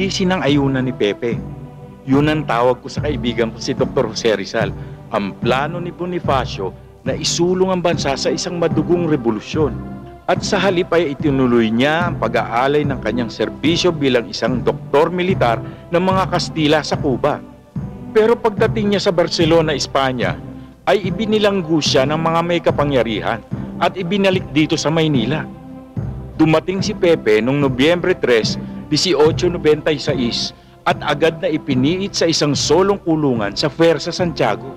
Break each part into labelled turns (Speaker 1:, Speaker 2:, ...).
Speaker 1: hindi sinang-ayunan ni Pepe. Yun ang tawag ko sa kaibigan ko si Dr. Jose Rizal. Ang plano ni Bonifacio na isulong ang bansa sa isang madugong revolusyon. At sa halip ay itinuloy niya ang pag-aalay ng kanyang serbisyo bilang isang doktor militar ng mga Kastila sa Cuba. Pero pagdating niya sa Barcelona, Espanya, ay ibinilanggo siya ng mga may kapangyarihan at ibinalik dito sa Maynila. Dumating si Pepe noong Nobyembre 3, 1896 at agad na ipiniit sa isang solong kulungan sa Fuerza Santiago.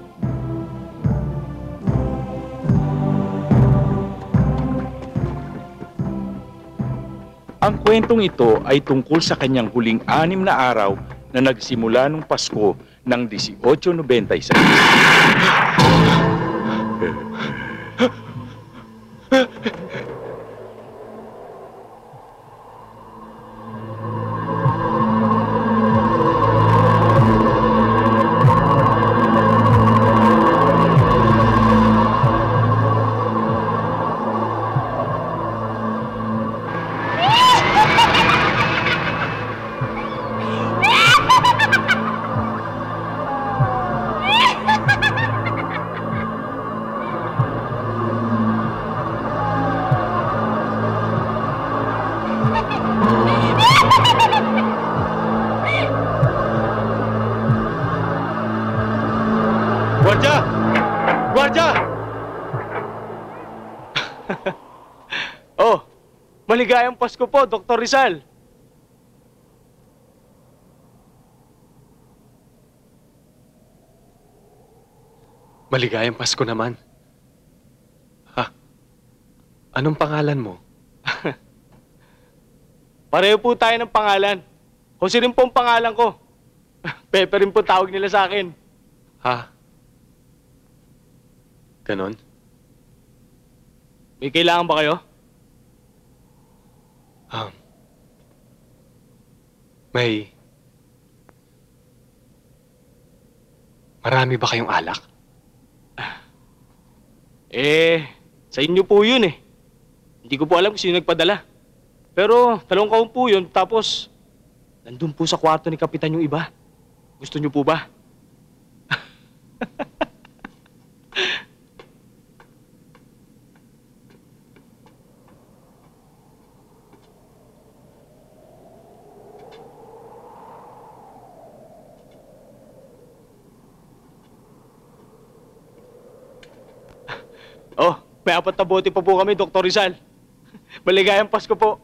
Speaker 1: Ang kwentong ito ay tungkol sa kanyang huling 6 na araw na nagsimula nung Pasko ng 1896. Guardia! Guardia! Oh, maligayang Pasko po, Dr. Rizal.
Speaker 2: Maligayang Pasko naman. Ha? Anong pangalan mo?
Speaker 3: Pareho po tayo ng pangalan. Jose rin po ang pangalan ko. Pepe rin po tawag nila sa akin.
Speaker 2: Ha? Ganon?
Speaker 3: May kailangan ba kayo?
Speaker 2: May... Marami ba kayong alak?
Speaker 3: Sa inyo po yun eh. Hindi ko po alam kung sino nagpadala. Pero 2 kahon po yun, tapos nandun po sa kwarto ni Kapitan yung iba. Gusto niyo po ba? Oh, may 4 na bote pa po kami, Dr. Rizal. Maligayang Pasko po.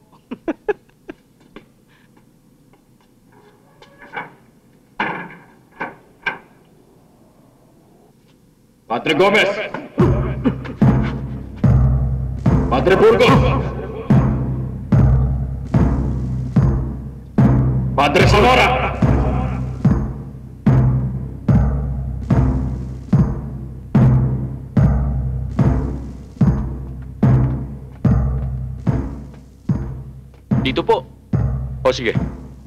Speaker 1: Padre Gomez! Padre Burgos! Padre Sonora! Dito po. O sige,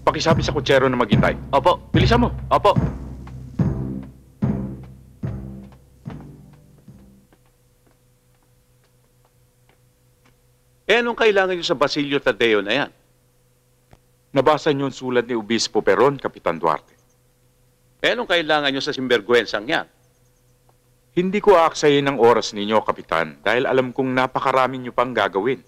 Speaker 1: pakisabi sa kutsero na maghintay.
Speaker 3: Opo.
Speaker 1: Bilisan mo.
Speaker 3: Opo.
Speaker 4: Anong kailangan nyo sa Basilio Tadeo na yan?
Speaker 1: Nabasa niyo ang sulat ni Obispo Peron, Kapitan Duarte.
Speaker 4: Anong kailangan nyo sa simbergwensang yan?
Speaker 1: Hindi ko aaksayin ang oras ninyo, Kapitan, dahil alam kong napakarami niyo pang gagawin.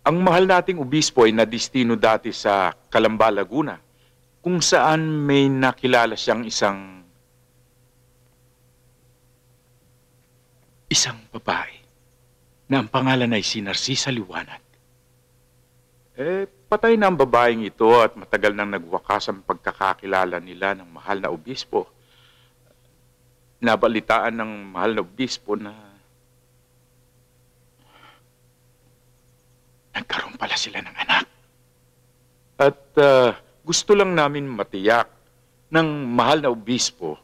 Speaker 1: Ang mahal nating obispo ay nadistino dati sa Calamba, Laguna, kung saan may nakilala siyang isang babae na ang pangalan ay si Narcisa Liwanag. Patay na ang babaeng ito at matagal nang nagwakas ang pagkakakilala nila ng mahal na obispo. Nabalitaan ng mahal na obispo na nagkaroon pala sila ng anak. At gusto lang namin matiyak ng mahal na obispo,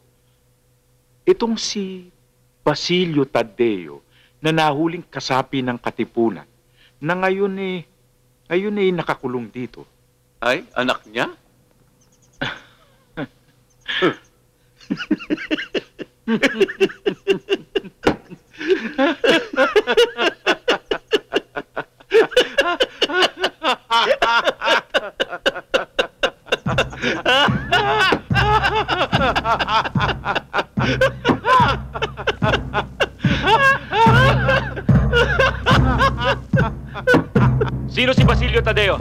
Speaker 1: itong si Basilio Tadeo na nahuling kasapi ng Katipunan na ngayon nakakulong dito.
Speaker 4: Ay, anak niya?
Speaker 3: Basilio Tadeo.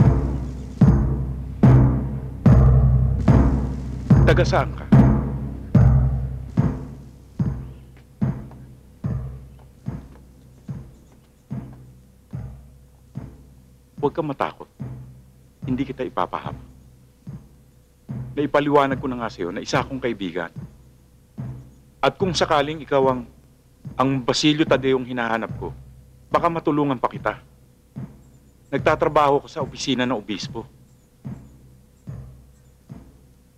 Speaker 1: Taga saan ka? Huwag kang matakot. Hindi kita ipapahama. Naipaliwanag ko na nga sa'yo na isa akong kaibigan. At kung sakaling ikaw ang Basilio Tadeong hinahanap ko, baka matulungan pa kita. Nagtatrabaho ko sa opisina ng obispo.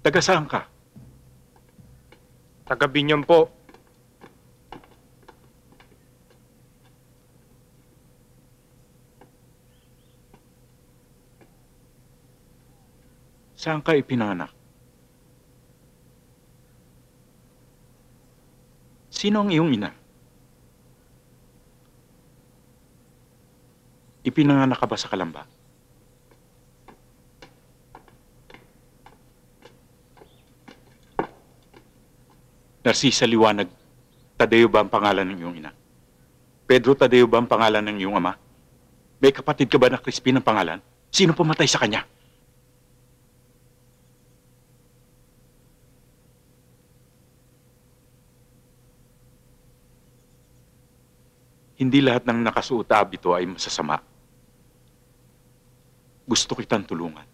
Speaker 1: Taga saan ka?
Speaker 2: Taga Binyam po.
Speaker 1: Saan ka ipinanganak? Sino ang iyong ina? Ipinanganak ka ba sa Kalamba? Narcisa Liwanag, Tadeo ba ang pangalan ng iyong ina? Pedro Tadeo ba ang pangalan ng iyong ama? May kapatid ka ba na Crispin ang pangalan? Sino pumatay sa kanya? Hindi lahat ng nakasuot na abito ay masasama. Gusto kitang tulungan.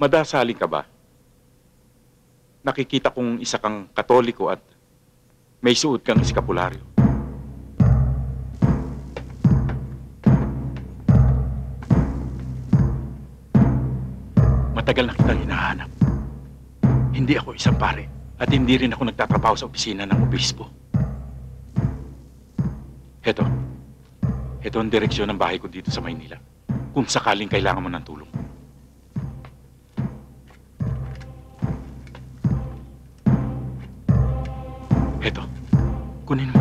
Speaker 1: Madasalin ka ba? Nakikita kong isa kang Katoliko at may suot kang eskapularyo. Matagal na kitang hinahanap. Hindi ako isang pare at hindi rin ako nagtatrabaho sa opisina ng obispo. Heto ang direksyon ng bahay ko dito sa Maynila. Kung sakaling kailangan mo ng tulong. Heto, kunin mo.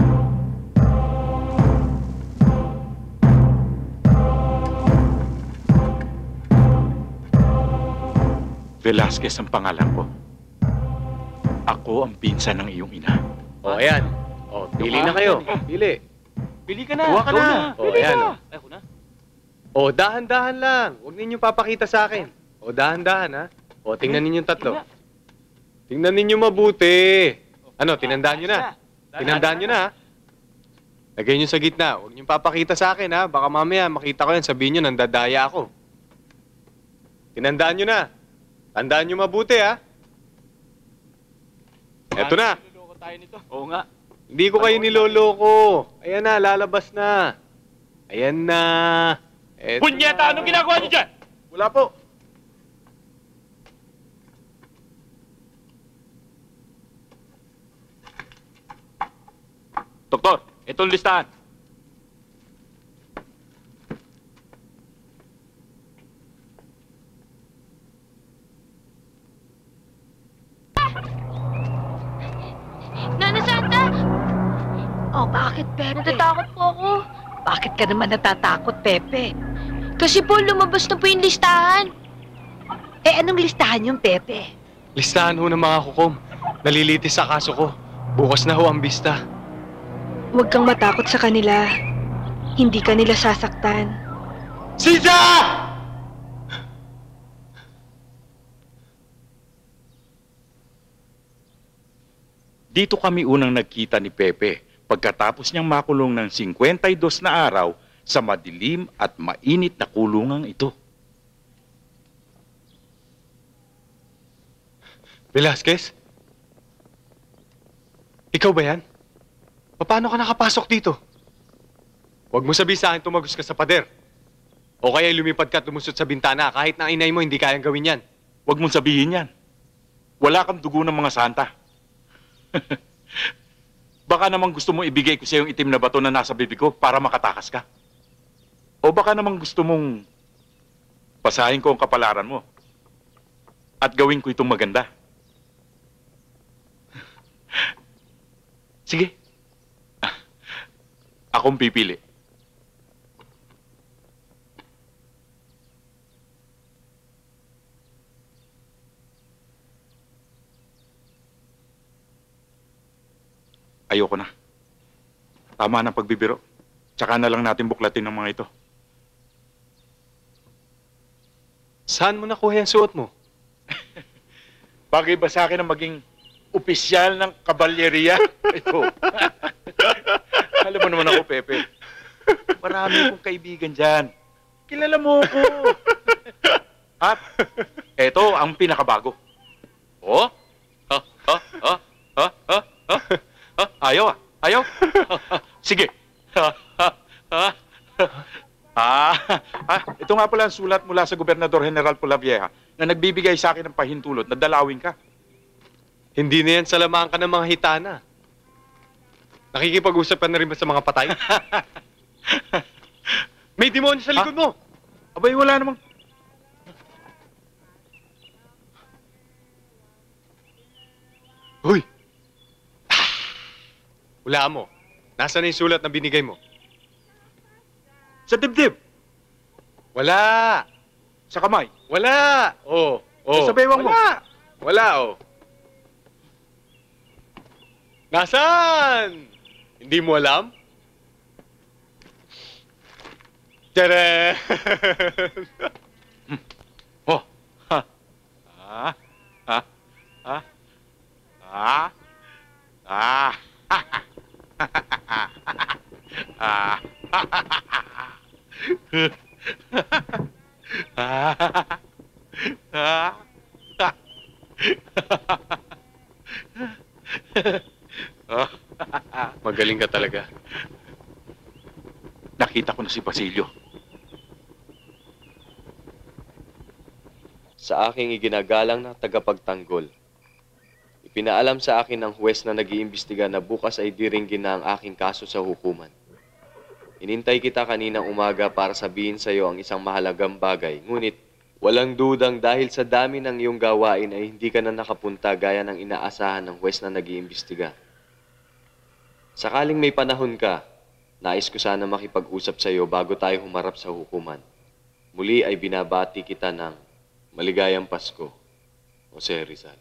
Speaker 1: Velasquez ang pangalan ko. Ako ang pinsan ng iyong ina.
Speaker 2: O, ayan. O, pili na kayo. Pili.
Speaker 3: Pili ka na.
Speaker 2: Kuha ka
Speaker 3: Go
Speaker 2: na. O,
Speaker 3: Pili
Speaker 2: ayan,
Speaker 3: ka.
Speaker 2: o.
Speaker 3: Ay, ako na.
Speaker 2: O, dahan-dahan lang. Huwag ninyong papakita sa akin. O, dahan-dahan, ha? O, tingnan ninyong tatlo. Tingnan ninyo mabuti. Ano, tinandaan nyo na? Tinandaan nyo na, ha? Lagay nyo sa gitna. Huwag nyo papakita sa akin, ha? Baka mamaya makita ko yan, sabihin nyo, nandadaya ako. Tinandaan nyo na. Tandaan nyo mabuti, ha? Eto na.
Speaker 3: Niloloko tayo nito. Oo nga.
Speaker 2: Hindi ko kayo niloloko. Ayan na, lalabas na. Ayan na. Eto
Speaker 3: Punyeta,
Speaker 2: na.
Speaker 3: anong ginagawa niyo dyan?
Speaker 2: Wala po.
Speaker 3: Doktor, itong listahan.
Speaker 5: Nana Santa!
Speaker 6: Oh, bakit, Pepe?
Speaker 5: Natatakot po ako.
Speaker 6: Bakit ka naman natatakot, Pepe?
Speaker 5: Kasi po lumabas na po yung listahan.
Speaker 6: Eh, anong listahan yung Pepe?
Speaker 2: Listahan ho ng mga hukom. Nalilitis sa kaso ko. Bukas na ho ang bista.
Speaker 7: Huwag kang matakot sa kanila. Hindi ka nila sasaktan.
Speaker 2: Sisa!
Speaker 1: Dito kami unang nagkita ni Pepe pagkatapos niyang makulong ng 52 na araw sa madilim at mainit na kulungang ito.
Speaker 2: Velasquez? Ikaw ba yan? Paano ka nakapasok dito? Huwag mo sabihin sa akin tumagos ka sa pader. O kaya lumipad ka at lumusot sa bintana kahit na inay mo hindi kayang gawin yan.
Speaker 1: Huwag mong sabihin yan. Wala kang dugo ng mga santa. Baka naman gusto mong ibigay ko sa yung itim na bato na nasa bibig ko para makatakas ka. O baka naman gusto mong pasahin ko ang kapalaran mo at gawin ko itong maganda. Sige. Akong pipili. Ayoko na. Tama na pagbibiro. Tsaka na lang natin buklatin ng mga ito.
Speaker 2: Saan mo nakuha yung suot mo?
Speaker 1: Bagay ba sa akin ang maging opisyal ng kabalyeriya? Ito. Alam mo naman ako, Pepe. Marami akong kaibigan dyan. Kilala mo ako. At eto ang pinakabago. Oh? Ayaw ah. Ayaw? Sige. Ito nga pala ang sulat mula sa Gobernador General Polavieja na nagbibigay sa akin ng pahintulot na dalawin ka.
Speaker 2: Hindi na yan salamaan ka ng mga hitana. Nakikipag-usap ka na rin ba sa mga patay? May demonyo sa likod mo!
Speaker 1: Abay, wala namang...
Speaker 2: Hoy! Wala mo. Nasaan na yung sulat na binigay mo?
Speaker 1: Sa dibdib,
Speaker 2: Wala!
Speaker 1: sa kamay,
Speaker 2: Wala! Oh,
Speaker 1: sa bewang mo.
Speaker 2: Wala! Wala, oh. Nasaan? Hindi mo alam? Tara!
Speaker 1: Oh. Ha. Ah. Ha. Ha. Ah. Ah. Ah.
Speaker 2: Magaling ka talaga.
Speaker 1: Nakita ko na si Basilio.
Speaker 8: Sa aking iginagalang na tagapagtanggol, ipinaalam sa akin ng huwes na nag-iimbestiga na bukas ay diringgin na ang aking kaso sa hukuman. Inintay kita kaninang umaga para sabihin sa iyo ang isang mahalagang bagay, ngunit walang dudang dahil sa dami ng iyong gawain ay hindi ka na nakapunta gaya ng inaasahan ng huwes na nag-iimbestiga. Sakaling may panahon ka, nais ko sana makipag-usap sa iyo bago tayo humarap sa hukuman. Muli ay binabati kita ng maligayang Pasko, Jose Rizal.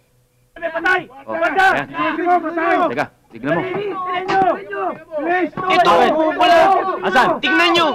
Speaker 1: Teka, tignan mo.
Speaker 3: Ito! Wala! Asan? Tingnan nyo!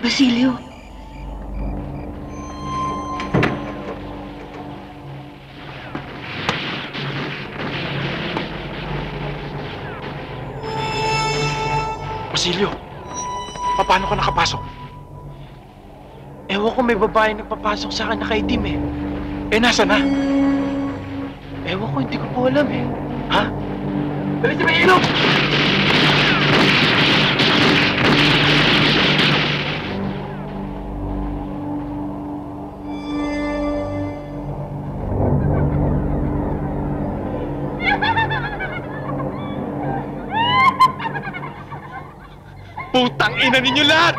Speaker 7: Basilio,
Speaker 1: Basilio, paano ka nakapasok?
Speaker 3: Ewan ko, may babae nagpapasok sa akin nakaitim eh.
Speaker 1: Nasa na?
Speaker 3: Ewan ko, hindi ko po alam eh.
Speaker 1: Ha? Dali sa may ilog!
Speaker 2: Putang ina ninyo lahat!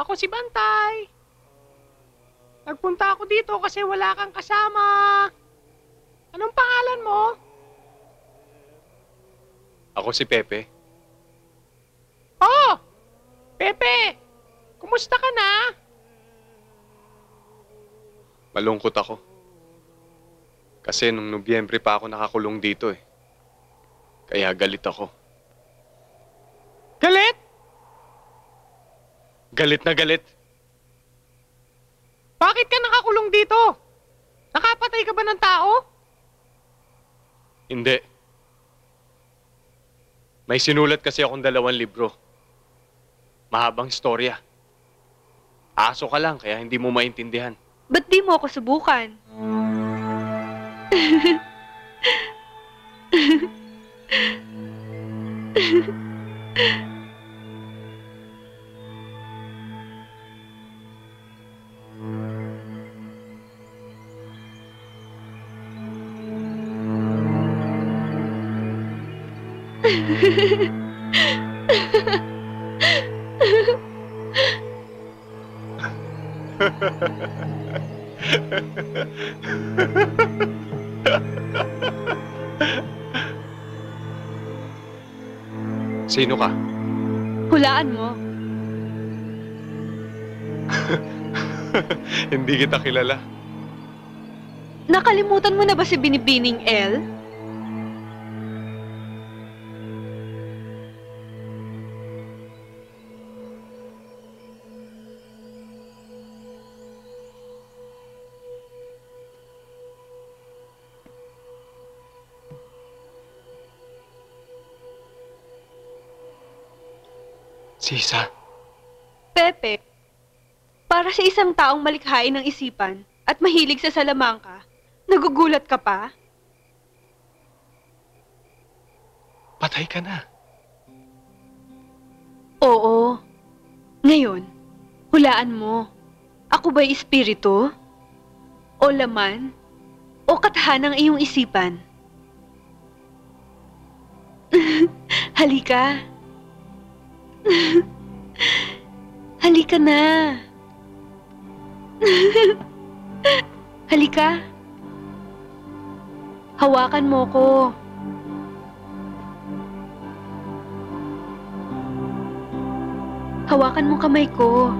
Speaker 3: Ako si Bantay. Nagpunta ako dito kasi wala kang kasama. Anong pangalan mo?
Speaker 2: Ako si Pepe.
Speaker 3: Oh! Pepe! Kumusta ka na?
Speaker 2: Malungkot ako. Kasi nung Nobyembre pa ako nakakulong dito eh. Kaya galit ako.
Speaker 3: Galit?
Speaker 2: Galit na galit.
Speaker 3: Bakit ka nakakulong dito? Nakapatay ka ba ng tao?
Speaker 2: Hindi. May sinulat kasi akong 2 libro. Mahabang istorya. Aso ka lang kaya hindi mo maintindihan.
Speaker 7: Ba't di mo ako subukan?
Speaker 2: Sino ka?
Speaker 7: Hulaan mo.
Speaker 2: Hindi kita kilala.
Speaker 7: Nakalimutan mo na ba si Binibining L?
Speaker 2: Sisa.
Speaker 7: Pepe, para sa isang taong malikhain ng isipan at mahilig sa salamangka, nagugulat ka pa?
Speaker 2: Patay ka na.
Speaker 7: Oo. Ngayon, hulaan mo. Ako ba'y espiritu? O laman? O kathanang iyong isipan? Halika. Halika na. Halika. Hawakan mo ko. Hawakan mo kamay ko.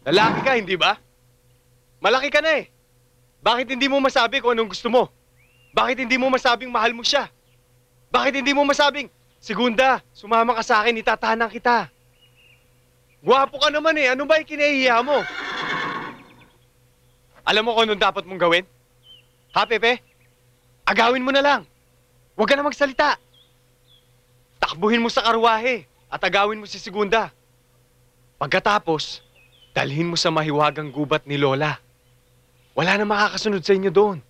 Speaker 2: Lalaki ka, hindi ba? Malaki ka na eh. Bakit hindi mo masabi kung anong gusto mo? Bakit hindi mo masabing mahal mo siya? Bakit hindi mo masabing Segunda, sumama ka sa akin, itatahanan kita. Gwapo ka naman eh, ano ba yung kinahihiya mo? Alam mo kung anong dapat mong gawin? Ha, Pepe? Agawin mo na lang. Huwag ka na magsalita. Takbuhin mo sa karwahe at agawin mo si Segunda. Pagkatapos, dalhin mo sa mahiwagang gubat ni Lola. Wala na makakasunod sa inyo doon.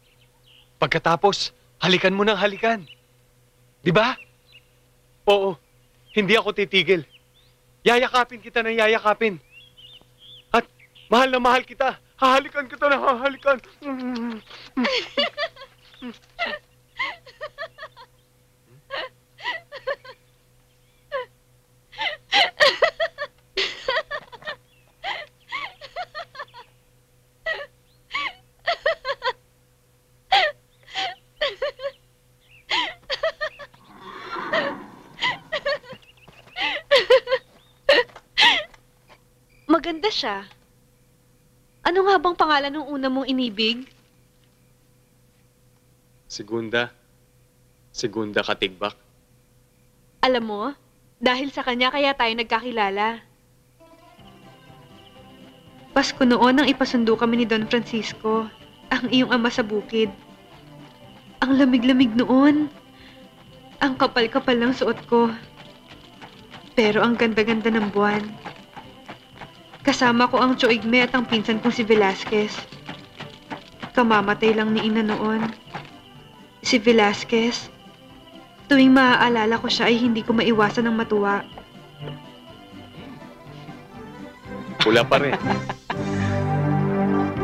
Speaker 2: Pagkatapos, halikan mo ng halikan. Di ba? Oo, hindi ako titigil. Yayakapin kita ng yayakapin. At mahal na mahal kita. Hahalikan kita na hahalikan.
Speaker 7: Maganda siya. Ano nga bang pangalan ng una mong inibig?
Speaker 2: Segunda. Segunda Katigbak.
Speaker 7: Alam mo, dahil sa kanya kaya tayo nagkakilala. Pasko noon nang ipasundo kami ni Don Francisco, ang iyong ama sa bukid. Ang lamig-lamig noon. Ang kapal-kapal ng suot ko. Pero ang ganda-ganda ng buwan. Kasama ko ang Choigme at ang pinsan kong si Velasquez. Kamamatay lang ni Ina noon. Si Velasquez, tuwing maaalala ko siya ay hindi ko maiwasan ng matuwa.
Speaker 2: Pula pa rin.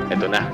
Speaker 2: Eto na.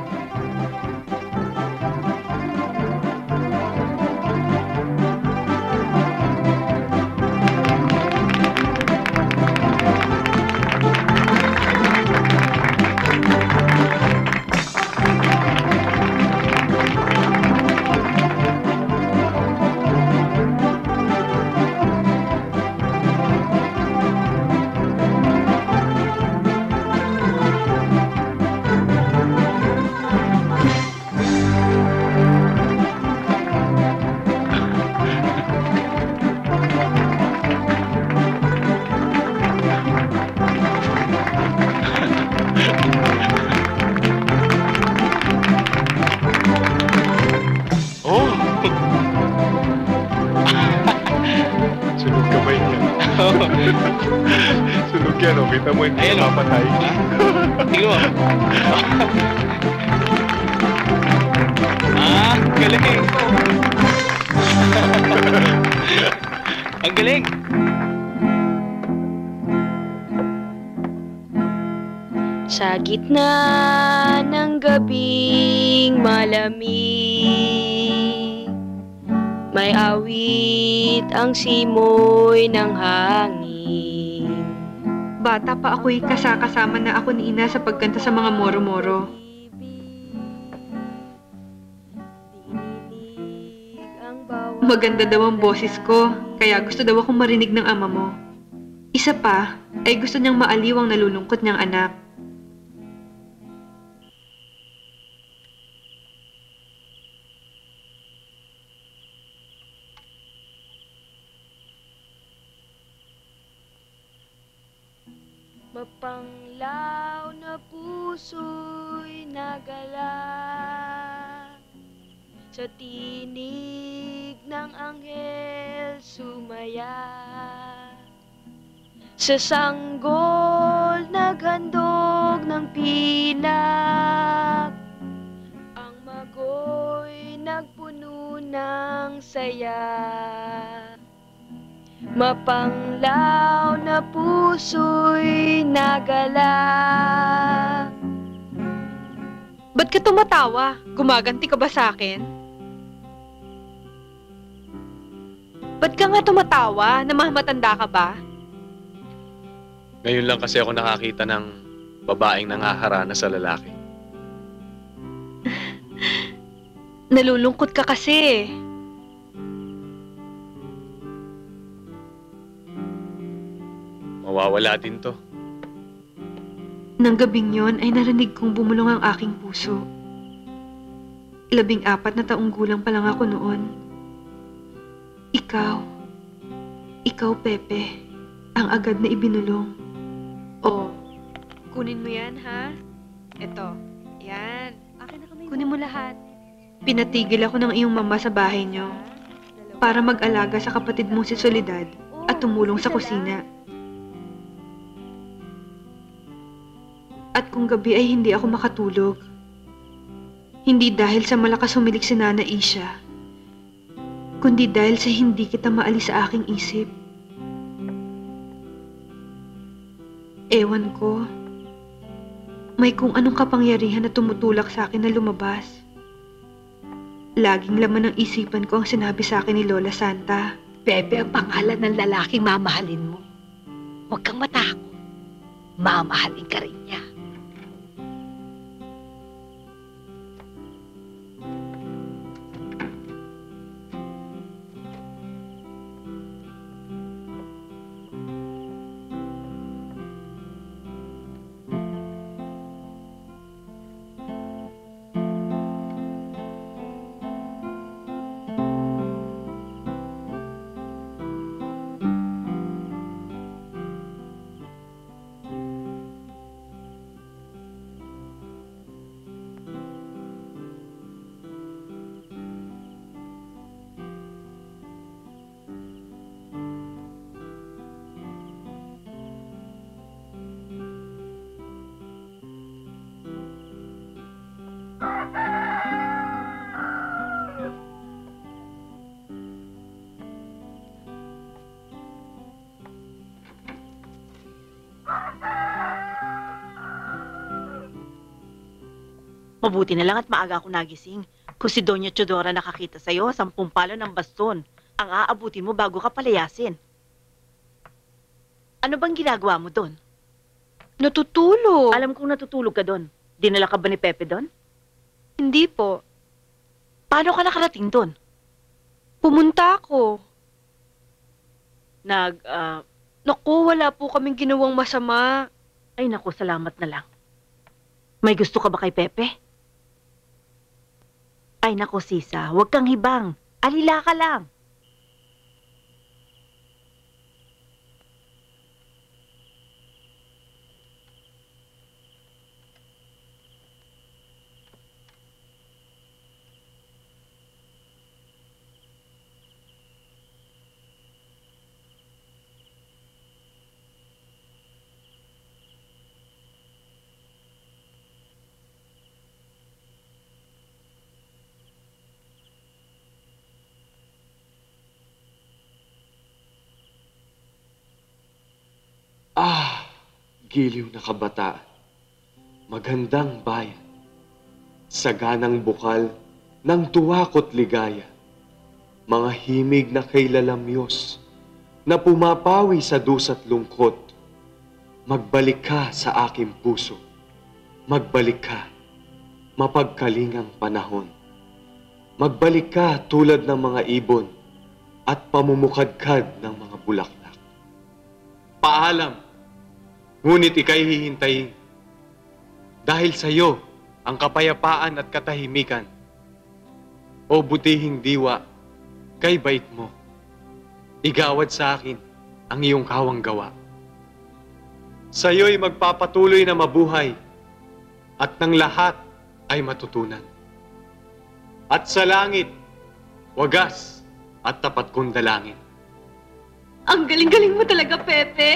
Speaker 2: Sunog kamay niya. Sunog yan, oh. Kita mo yung
Speaker 3: Ayan, oh.
Speaker 2: mapatay.
Speaker 3: Tingnan mo. Galing. Ang galing.
Speaker 5: Sa gitna ng gabing malamig, may awit ang simoy ng hangin.
Speaker 7: Bata pa ako'y kasama na ako ni Ina sa pagkanta sa mga moro-moro. Maganda daw ang boses ko, kaya gusto daw akong marinig ng ama mo. Isa pa, ay gusto niyang maaliw ang nalulungkot niyang anak.
Speaker 5: Mapanglaw na puso'y nagalak sa tinig ng anghel sumaya. Sa sanggol naghandog ng pilak, ang magoy nagpuno ng saya. Mapanglaw na puso'y nagalak.
Speaker 7: Ba't ka tumatawa? Gumaganti ka ba sa akin? Ba't ka nga tumatawa? Namamatanda ka ba?
Speaker 2: Ngayon lang kasi ako nakakita ng babaeng nangaharana sa lalaki.
Speaker 7: Nalulungkot ka kasi.
Speaker 2: Mawawala din to.
Speaker 7: Nang gabing yon ay narinig kong bumulong ang aking puso. 14 na taong gulang pa lang ako noon. Ikaw, Ikaw, Pepe, ang agad na ibinulong.
Speaker 5: Oh, kunin mo yan, ha? Eto, yan. Kunin mo lahat.
Speaker 7: Pinatigil ako ng iyong mama sa bahay niyo para mag-alaga sa kapatid mong si Soledad at tumulong sa kusina. At kung gabi ay hindi ako makatulog, hindi dahil sa malakas humilik si Nana Isha, kundi dahil sa hindi kita maalis sa aking isip. Ewan ko, may kung anong kapangyarihan na tumutulak sa akin na lumabas. Laging laman ng isipan ko ang sinabi sa akin ni Lola Santa.
Speaker 6: Pepe ang pangalan ng lalaking mamahalin mo. Huwag kang matakot. Mamahalin ka rin niya.
Speaker 9: Mabuti na lang at maaga ako nagising. Kung si Doña Chodora nakakita sa'yo, 10 palo ng baston ang aabutin mo bago ka palayasin. Ano bang ginagawa mo doon?
Speaker 5: Natutulog.
Speaker 9: Alam kong natutulog ka doon. Dinala ka ba ni Pepe doon?
Speaker 5: Hindi po.
Speaker 9: Paano ka nakarating doon?
Speaker 5: Pumunta ako.
Speaker 9: Nag,
Speaker 5: Naku, wala po kaming ginawang masama.
Speaker 9: Ay naku, salamat na lang. May gusto ka ba kay Pepe? Ay naku, Sisa, huwag kang hibang. Alila ka lang.
Speaker 8: Giliw na kabataan, magandang bayan, saganang bukal ng tuwakot ligaya, mga himig na kay lalamyos, na pumapawi sa dusa't lungkot. Magbalik ka sa aking puso, magbalik ka, mapagkalingang panahon. Magbalik ka tulad ng mga ibon at pamumukadkad ng mga bulaklak. Paalam! Ngunit ika'y hihintayin. Dahil sa iyo ang kapayapaan at katahimikan. O butihing diwa, kay bait mo. Igawad sa akin ang iyong kawang gawa. Sa iyo'y magpapatuloy na mabuhay at ng lahat ay matutunan. At sa langit, wagas at tapat kong dalangin.
Speaker 7: Ang galing-galing mo talaga, Pepe.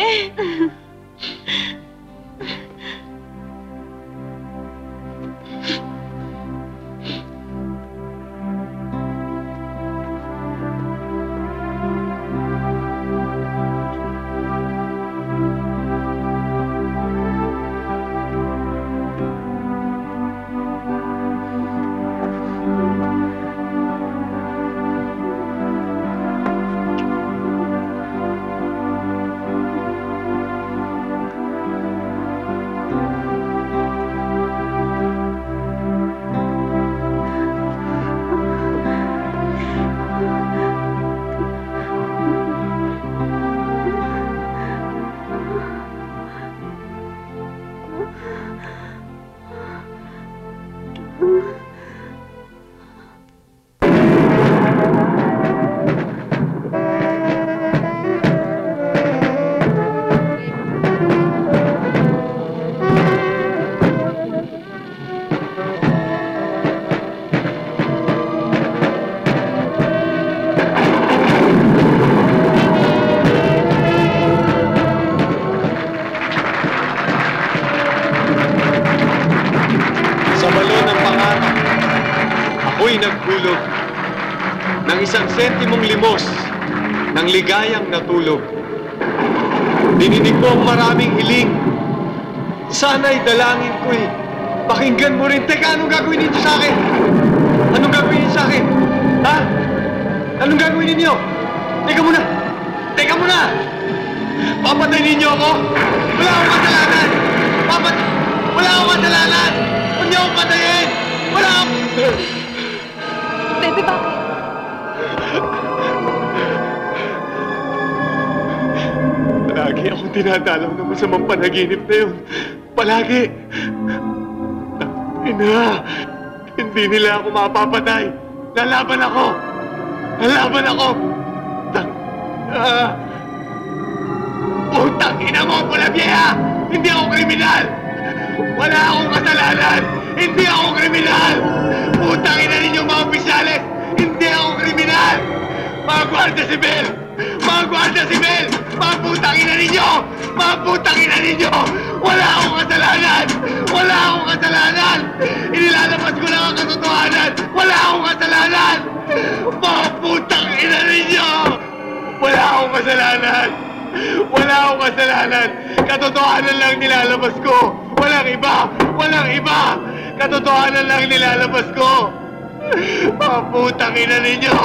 Speaker 2: ng isang sentimong limos ng ligayang natulog. Dininig mo ang maraming hiling. Sana'y dalangin ko'y pakinggan mo rin. Teka, anong gagawin ninyo sa akin? Anong gagawin ninyo sa akin? Ha? Anong gagawin ninyo? Teka muna! Teka muna! Papatay ninyo ako? Wala akong kasalanan! Wala akong kasalanan! Huwag niyo akong patayin! Wala akong...
Speaker 5: Bebe, bakit?
Speaker 2: Palagi akong dinadalaw ng masamang panaginip na yun. Palagi. Ina, hindi nila ako mapapatay. Lalaban ako. Lalaban ako. Putang ina mo, Pulabieya! Hindi ako kriminal! Wala akong kasalanan! Hindi ako kriminal! Putang ina ninyo mga opisyales! Hindi ako kriminal! Mga Guardia Sibil! Mga Guardia Sibil! Mga putang ina ninyo! Mga putang ina ninyo! Wala akong kasalanan! Wala akong kasalanan! Inilalabas ko lang ang katotohanan! Wala akong kasalanan! Mga putang ina ninyo! Wala akong kasalanan! Wala akong kasalanan! Katotohanan lang nilalabas ko! Walang iba! Walang iba! Katotohanan lang nilalabas ko! Mga putang ina ninyo!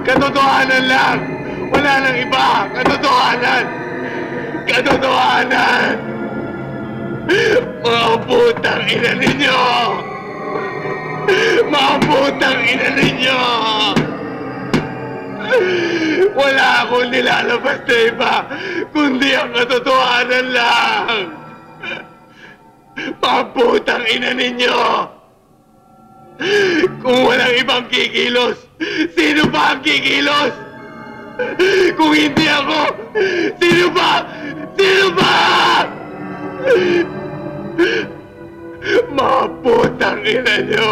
Speaker 2: Katotohanan lang! Wala nang iba! Katotohanan! Katotohanan! Mga putang ina ninyo! Mga putang ina ninyo! Wala akong nilalabas na iba, kundi ang katotohanan lang! Mga putang ina ninyo! Kung walang ibang kikilos, sino ba ang kikilos? Kung hindi ako, sino ba? Sino ba? Mga putang ina nyo!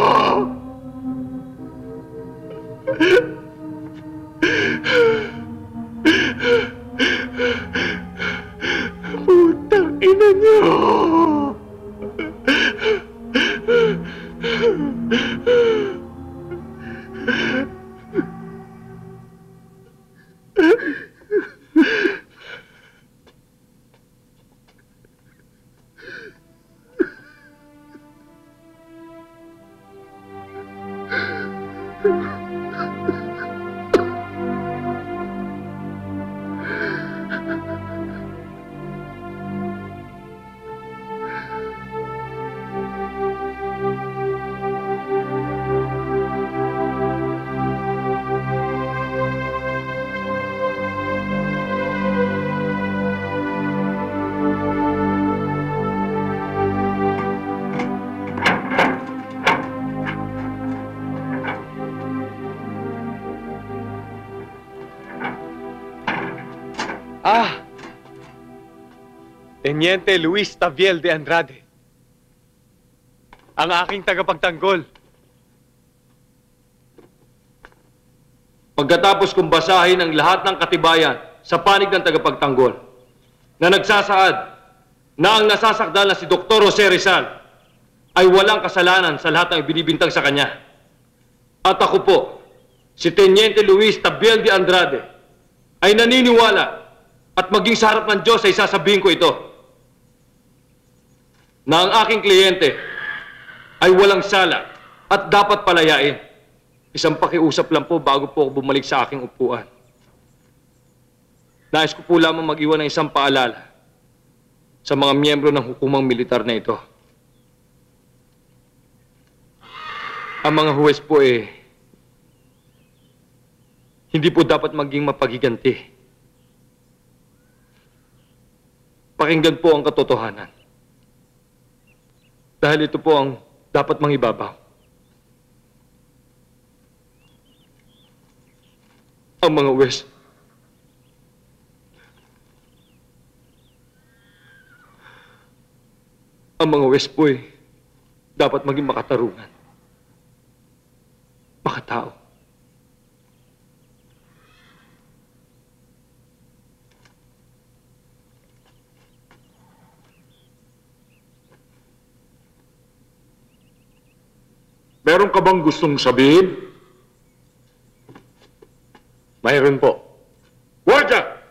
Speaker 2: Putang ina nyo! Teniente Luis Taviel de Andrade. Ang aking tagapagtanggol.
Speaker 3: Pagkatapos kong basahin ang lahat ng katibayan sa panig ng tagapagtanggol na nagsasaad na ang nasasakdal na si Dr. Jose Rizal ay walang kasalanan sa lahat ng ibinibintang sa kanya. At ako po, si Teniente Luis Taviel de Andrade, ay naniniwala at maging sa harap ng Diyos ay sasabihin ko ito, na ang aking kliyente ay walang sala at dapat palayain. Isang pakiusap lang po bago po ako bumalik sa aking upuan. Nais ko po lamang mag-iwan ng isang paalala sa mga miyembro ng hukumang militar na ito. Ang mga huwes po hindi po dapat maging mapagiganti. Pakinggan po ang katotohanan. Dahil ito po ang dapat mangibabaw. Ang mga huwes po dapat maging makatarungan. Makatao.
Speaker 1: Meron ka bang gustong sabihin?
Speaker 2: Mayroon po.
Speaker 3: Guardia!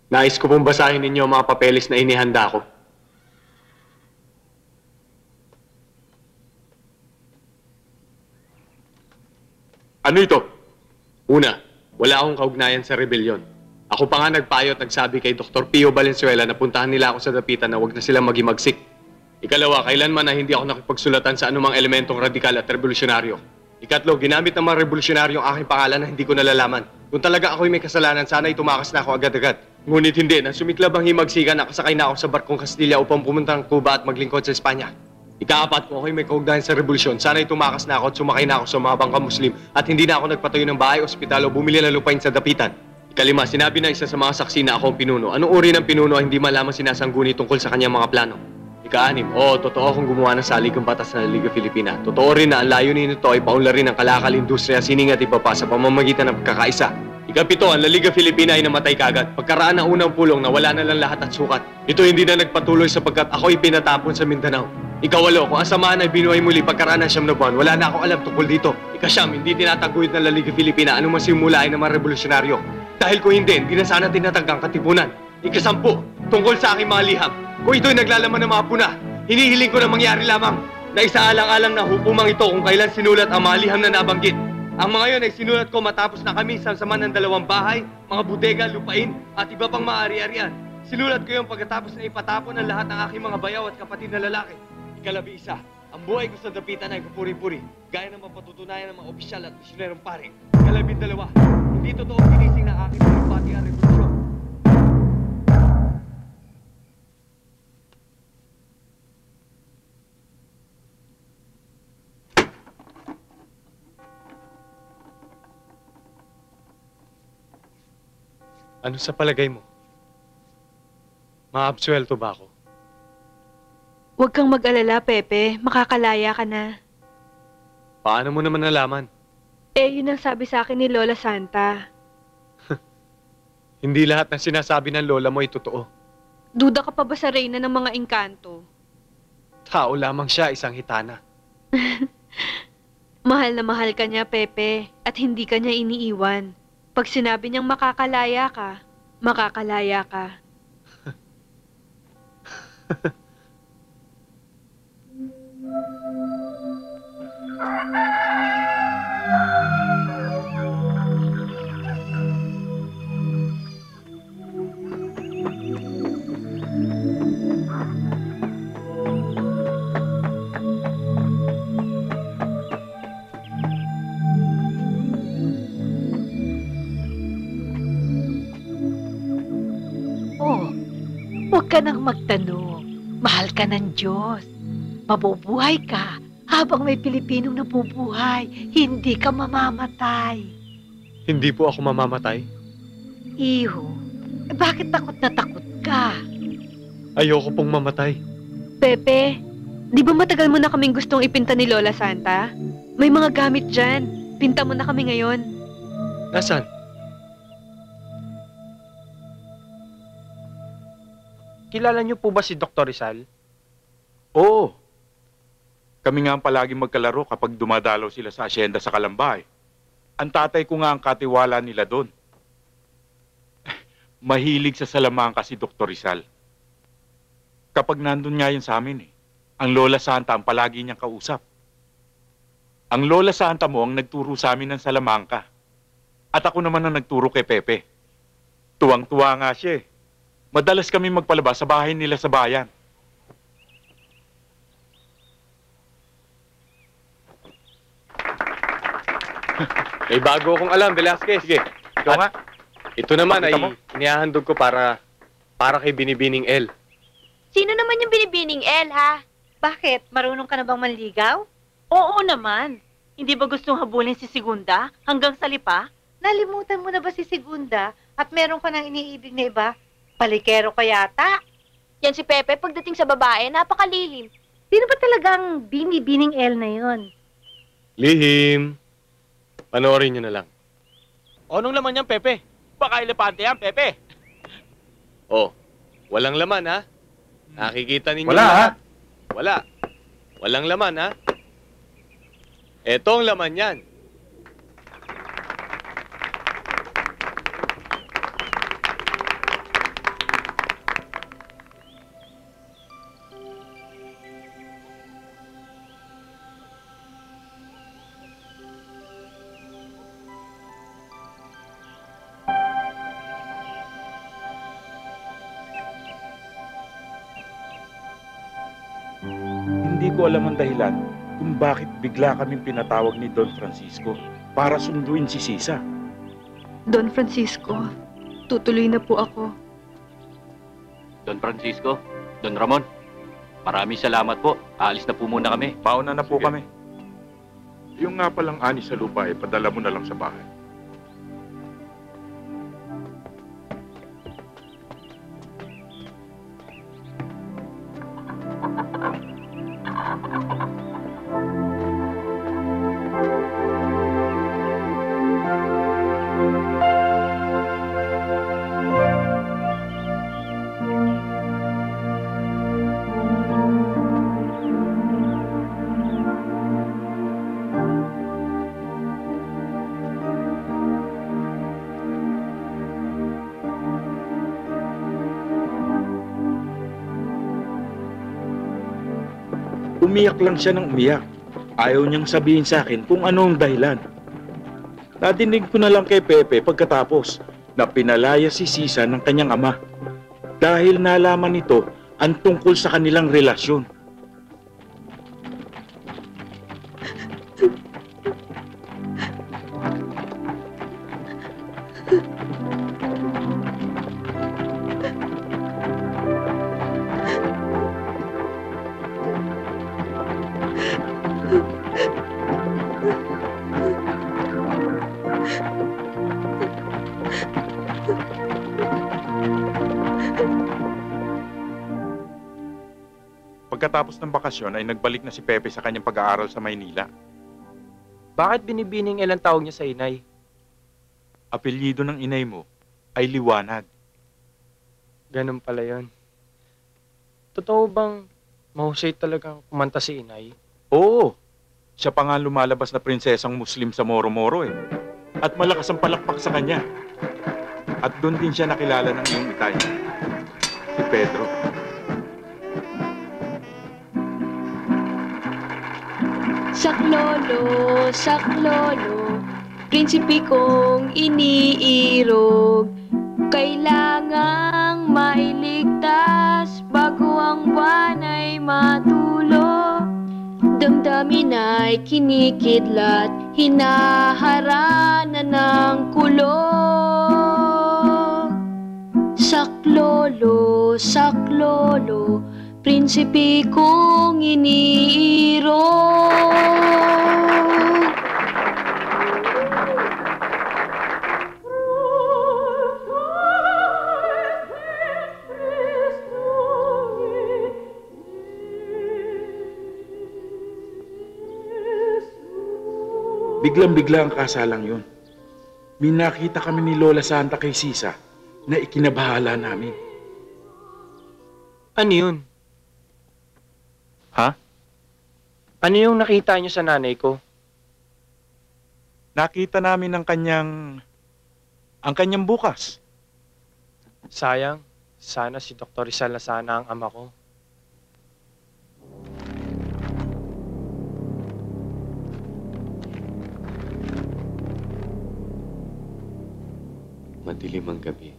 Speaker 2: Nais ko pong basahin ninyo ang mga papeles na inihanda ko.
Speaker 3: Ano ito?
Speaker 2: Una, wala akong kaugnayan sa rebelyon. Ako pa nga nagpayo at nagsabi kay Dr. Pio Valenzuela na puntahan nila ako sa dapitan na huwag na silang magimagsik. Ikalawa, kailanman na hindi ako nakipagsulatan sa anumang elementong radikal at revolusyonaryo. Ikatlo, ginamit ng mga revolusyonaryo ang aking pangalan na hindi ko nalalaman. Kung talaga ako'y may kasalanan, sana'y tumakas na ako agad-agad. Ngunit hindi, nang sumiklab ang himagsikan, nakasakay na ako sa barkong Kastila upang pumunta ng Cuba at maglingkod sa Espanya. Ikaapat, kung ako'y may kaugnayan sa revolusyon, sana'y tumakas na ako at sumakay na ako sa mga bangka Muslim at hindi na ako nagpatayo ng bahay, ospital o bumili ng lupain sa dapitan. Ikalima, sinabi na isa sa mga saksi na ako ang pinuno. Anong uri ng pinuno ang hindi malaman sinasangguni tungkol sa kanyang mga plano? Ika-anim, totoo akong gumawa ng saligang batas na Liga Filipina. Totoo rin na ang layunin nito ay paunlarin ang kalakal industriya, sining at iba pa sa pamamagitan ng pagkakaisa. Ika-pito, ang La Liga Filipina ay namatay kagad. Pagkaraan ng unang pulong na wala na lang lahat at sukat. Ito hindi na nagpatuloy sapagkat ako'y pinatapon sa Mindanao. Ika-walo, kung asamaan ay binuhay muli pagkaraan ng 9 na buwan, wala na akong alam tungkol dito. Ika-siyam, hindi tinataguyod ng La Liga Filipina anong masimula ay ng mga revolusyonaryo. Dahil kung hindi na sana tinatag ang katipunan. Ika-10, tungkol sa aking mga liham. Kung ito'y naglalaman ng mga puna, hinihiling ko na mangyari lamang na isaalang-alang na hukumang ito kung kailan sinulat ang mga liham na nabanggit. Ang mga yon ay sinulat ko matapos na kami sa sama ng 2 bahay, mga bodega, lupain, at iba pang maaari-arian. Sinulat ko yung pagkatapos na ipatapon ang lahat ng aking mga bayaw at kapatid na lalaki. Ika-11, ang buhay ko sa dapitan ay kapuri-puri, gaya ng mapatutunayan ng mga opisyal at misyonerong pare. Ika-12, hindi totoo ginising ng aking pati ang revolusyon. Ano sa palagay mo? Maabsuelto ba ako?
Speaker 7: Huwag kang mag-alala, Pepe. Makakalaya ka na.
Speaker 2: Paano mo naman nalaman?
Speaker 7: Yun ang sabi sa akin ni Lola Santa.
Speaker 2: Hindi lahat ng sinasabi ng lola mo ay totoo.
Speaker 7: Duda ka pa ba sa reyna ng mga engkanto?
Speaker 2: Tao lamang siya, isang hitana.
Speaker 7: Mahal na mahal ka niya, Pepe, at hindi ka niya iniiwan. Pag sinabi niyang makakalaya ka, makakalaya ka.
Speaker 6: Huwag ka nang magtanong. Mahal ka ng Diyos. Mabubuhay ka habang may Pilipinong nabubuhay. Hindi ka mamamatay.
Speaker 2: Hindi po ako mamamatay.
Speaker 6: Iho, bakit takot na takot ka?
Speaker 2: Ayoko pong mamatay.
Speaker 7: Pepe, di ba matagal mo na kaming gustong ipinta ni Lola Santa? May mga gamit dyan. Pinta mo na kami ngayon.
Speaker 2: Nasaan?
Speaker 10: Kilala niyo po ba si Dr. Rizal?
Speaker 1: Oo. Kami nga ang palagi magkalaro kapag dumadalaw sila sa asyenda sa Kalambay. Ang tatay ko nga ang katiwala nila doon. Mahilig sa Salamanca si Dr. Rizal. Kapag nandun nga yun sa amin ang Lola Santa ang palagi niyang kausap. Ang Lola Santa mo ang nagturo sa amin ng Salamanca. At ako naman ang nagturo kay Pepe. Tuwang-tuwa nga siya. Madalas kami magpalabas sa bahay nila sa bayan.
Speaker 2: May bago akong alam, Velasquez.
Speaker 1: Sige, ikaw nga.
Speaker 2: Ito naman ay
Speaker 1: Pakita mo.
Speaker 2: inihahandog ko para kay Binibining L.
Speaker 5: Sino naman yung binibining El, ha?
Speaker 9: Bakit? Marunong ka na bang manligaw? Oo naman. Hindi ba gustong habulin si Segunda hanggang sa lipa? Nalimutan mo na ba si Segunda at meron ka nang iniibig na iba? Palikero ka yata.
Speaker 5: Yan si Pepe, pagdating sa babae, napakalilim.
Speaker 9: Sino ba talagang binibining L na yon?
Speaker 2: Lihim. Panoorin nyo na lang.
Speaker 10: Anong laman yan, Pepe? Baka elepante yan, Pepe.
Speaker 2: Oh, walang laman ha? Nakikita ninyo
Speaker 1: Wala,
Speaker 2: lahat. Wala. Walang laman, ha? Eto ang laman yan.
Speaker 1: Hindi ko alam ang dahilan kung bakit bigla kaming pinatawag ni Don Francisco para sunduin si Sisa.
Speaker 7: Don Francisco, tutuloy na po ako.
Speaker 3: Don Francisco, Don Ramon, maraming salamat po. Aalis na po muna kami.
Speaker 1: Pauna na po
Speaker 4: Sige.
Speaker 1: kami. Yung nga palang ani sa lupa ay padala mo na lang sa bahay. Umiyak lang siya ng umiyak. Ayaw niyang sabihin sa akin kung ano ang dahilan. Nadinig ko na lang kay Pepe pagkatapos na pinalaya si Sisa ng kanyang ama. Dahil nalaman nito ang tungkol sa kanilang relasyon. Pagkatapos ng bakasyon ay nagbalik na si Pepe sa kanyang pag-aaral sa Maynila.
Speaker 10: Bakit binibining ilang tawag niya sa inay?
Speaker 1: Apelyido ng inay mo ay Liwanag.
Speaker 10: Ganun pala yun. Totoo bang mahusay talagang kumanta si inay?
Speaker 1: Oo, siya pa nga lumalabas na prinsesang Muslim sa Moro-Moro eh. At malakas ang palakpak sa kanya. At doon din siya nakilala ng iyong itay, si Pedro.
Speaker 11: Saklolo, prinsipe kong iniirog, kailangang mailigtas bago ang buwan ay matulog. Damdamin ay kinikidlat, hinaharana ng kulog. Saklolo, prinsipe kong iniirog.
Speaker 1: Biglang-bigla ang kasalang yun. May nakita kami ni Lola Santa kay Sisa na ikinabahala namin.
Speaker 10: Ano yun?
Speaker 1: Ha?
Speaker 10: Ano yung nakita niyo sa nanay ko?
Speaker 1: Nakita namin ang kanyang bukas.
Speaker 10: Sayang, sana si Dr. Rizal na sana ang ama ko.
Speaker 8: Madilim ang gabi.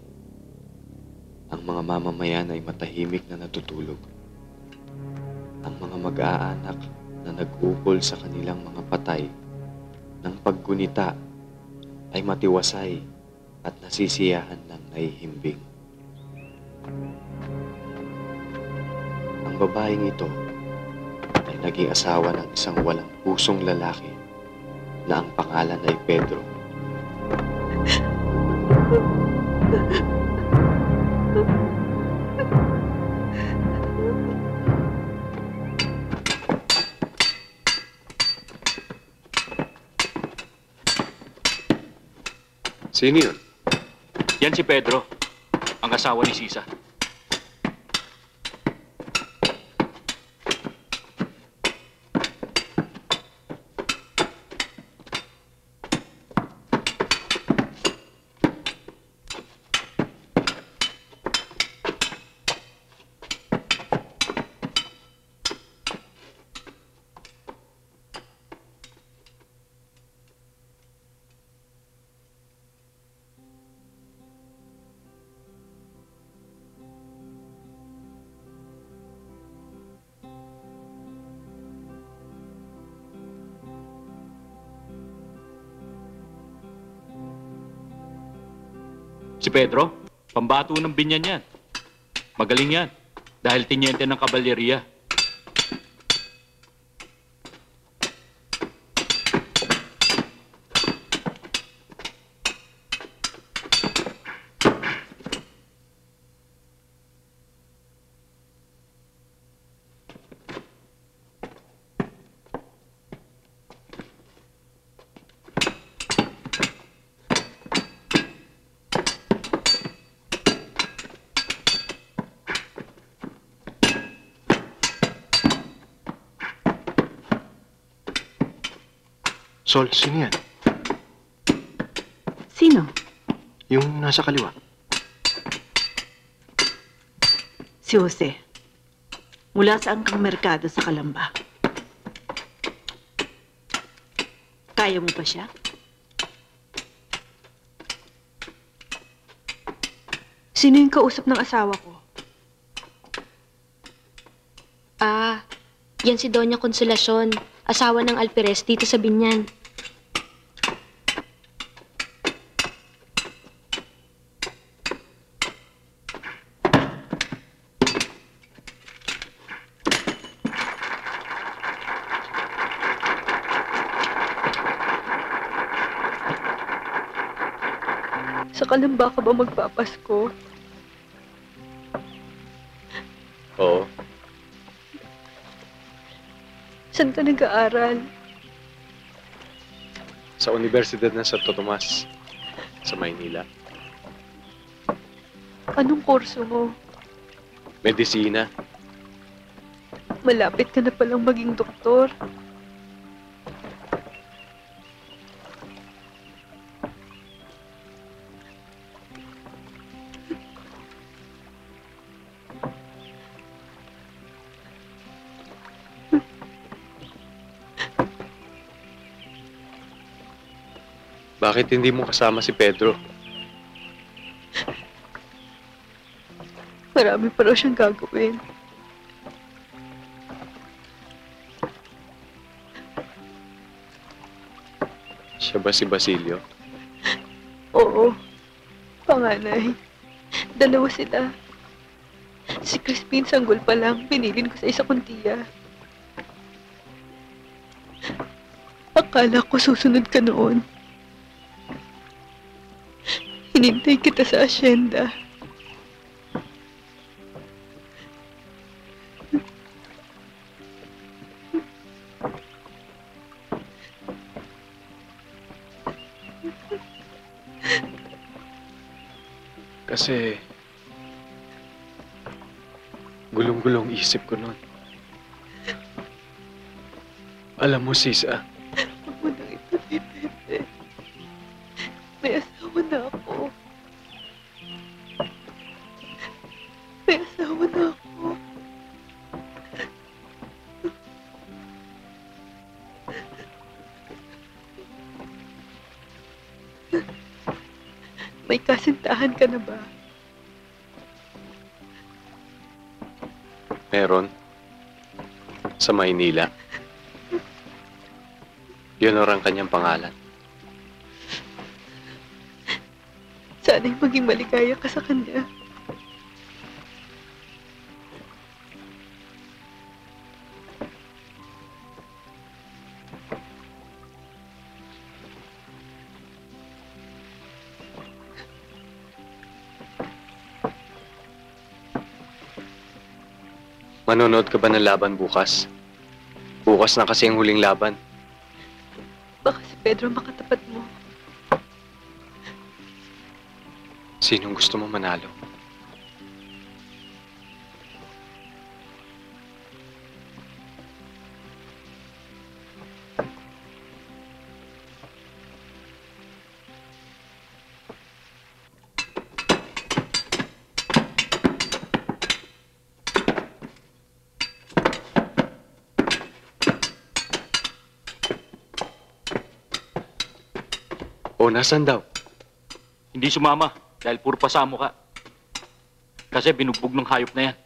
Speaker 8: Ang mga mamamayan ay matahimik na natutulog. Ang mga mag-aanak na nag-ukol sa kanilang mga patay ng paggunita ay matiwasay at nasisiyahan ng naihimbing. Ang babaeng ito ay naging asawa ng isang walang pusong lalaki na ang pangalan ay Pedro.
Speaker 4: Sino yun?
Speaker 3: Yan si Pedro, ang asawa ni Sisa. Si Pedro, pambato ng binyan yan. Magaling yan, dahil tinyente ng kabalerya.
Speaker 12: Sol, sino yan?
Speaker 6: Sino?
Speaker 12: Yung nasa kaliwa.
Speaker 6: Si Jose. Mula saan kang merkado sa Kalamba? Kaya mo ba siya?
Speaker 7: Sino yung kausap ng asawa ko?
Speaker 11: Ah, yan si Doña Consolacion, asawa ng Alperes dito sa Binyan.
Speaker 7: Sa Kalamba ka ba magpapasko?
Speaker 2: Oo.
Speaker 7: Saan ka nag-aaral?
Speaker 2: Sa Universidad ng Santo Tomas, sa Maynila.
Speaker 7: Anong kurso mo?
Speaker 2: Medisina.
Speaker 7: Malapit ka na palang maging doktor.
Speaker 2: Bakit hindi mo kasama si Pedro?
Speaker 7: Marami pa raw siyang gagawin.
Speaker 2: Siya ba si Basilio?
Speaker 7: Oo. Panganay. Dalawa sila. Si Crispin sanggol pa lang, binilin ko sa isa kong tiya. Akala ko susunod ka noon. Hinintay kita sa asyenda.
Speaker 2: Kasi gulong-gulong isip ko nun. Alam mo, Sisa,
Speaker 7: Huwag mo nang ipag-ipete. May asawa na ako. May asawa na ako. May kasintahan ka na ba?
Speaker 2: meron sa Maynila. Yun ang kanyang pangalan.
Speaker 7: Sana'y maging maligaya ka sa kanya.
Speaker 2: Manonood ka ba ng laban bukas? Bukas na kasi ang huling laban.
Speaker 7: Baka si Pedro makatapat mo.
Speaker 2: Sinong gusto mo manalo? O, nasan daw?
Speaker 3: Hindi sumama dahil puro pasamo ka. Kasi binugbog ng hayop na yan.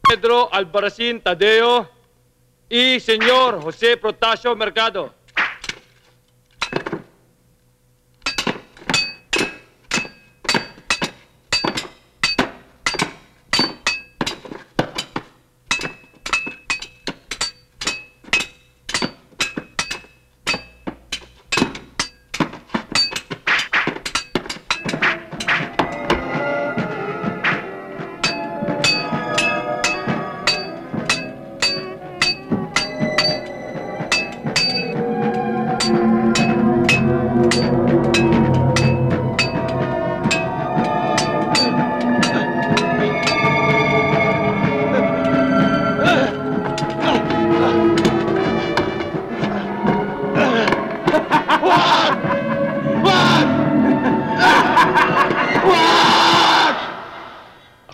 Speaker 10: Pedro, Albarracin, Tadeo.
Speaker 3: y Señor Jose Protasio Mercado.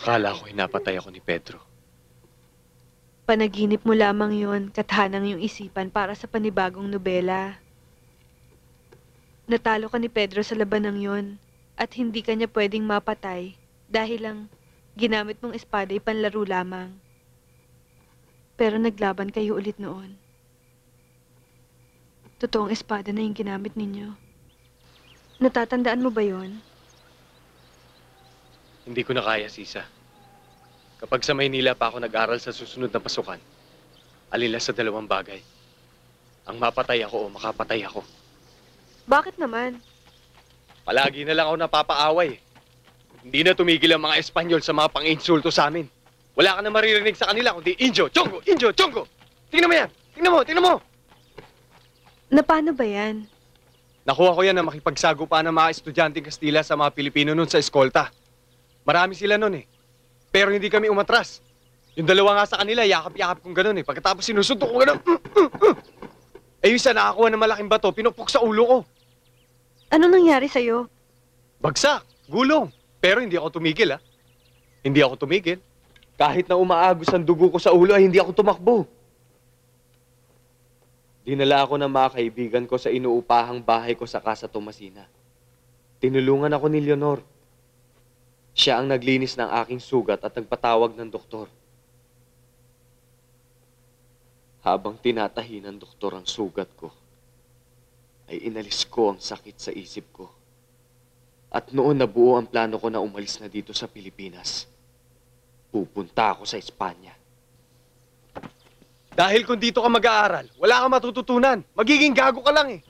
Speaker 8: Akala ko hinapatay ako ni Pedro.
Speaker 7: Panaginip mo lamang yon, kathanang yung isipan para sa panibagong nobela. Natalo ka ni Pedro sa labanang yon at hindi ka niya pwedeng mapatay dahil lang ginamit mong espada ay panlaro lamang. Pero naglaban kayo ulit noon. Totoong espada na yung ginamit ninyo. Natatandaan mo ba yon?
Speaker 8: Hindi ko na kaya, Sisa. Kapag sa Maynila pa ako nag-aral sa susunod na pasukan, alila sa dalawang bagay. Ang mapatay ako o makapatay ako.
Speaker 7: Bakit naman?
Speaker 8: Palagi na lang ako napapaaway. Hindi na tumigil ang mga Espanyol sa mga pang-insulto sa amin. Wala ka na maririnig sa kanila kundi Injo, Chongo, Injo, Chongo. Tingnan mo yan! Tingnan mo! Tingnan mo!
Speaker 7: Na paano ba yan?
Speaker 2: Nakuha ko yan na makipagsagupa ng mga estudyanteng Kastila sa mga Pilipino nun sa eskolta. Marami sila nun eh. Pero hindi kami umatras. Yung dalawa nga sa kanila, yakap-yakap kong ganun eh. Pagkatapos sinusuntok ko ganun. Eh yung isa nakakuha ng malaking bato, pinupok sa ulo ko.
Speaker 7: Ano nangyari sa'yo?
Speaker 2: Bagsak, gulong. Pero hindi ako tumigil ah. Hindi ako tumigil. Kahit na umaagos ang dugo ko sa ulo ay hindi ako tumakbo.
Speaker 8: Dinala ako ng mga kaibigan ko sa inuupahang bahay ko sa Casa Tomasina. Tinulungan ako ni Leonor. Siya ang naglinis ng aking sugat at nagpatawag ng doktor. Habang tinatahi ng doktor ang sugat ko, ay inalis ko ang sakit sa isip ko. At noon nabuo ang plano ko na umalis na dito sa Pilipinas. Pupunta ako sa Espanya.
Speaker 2: Dahil kung dito ka mag-aaral, wala kang matututunan. Magiging gago ka lang eh.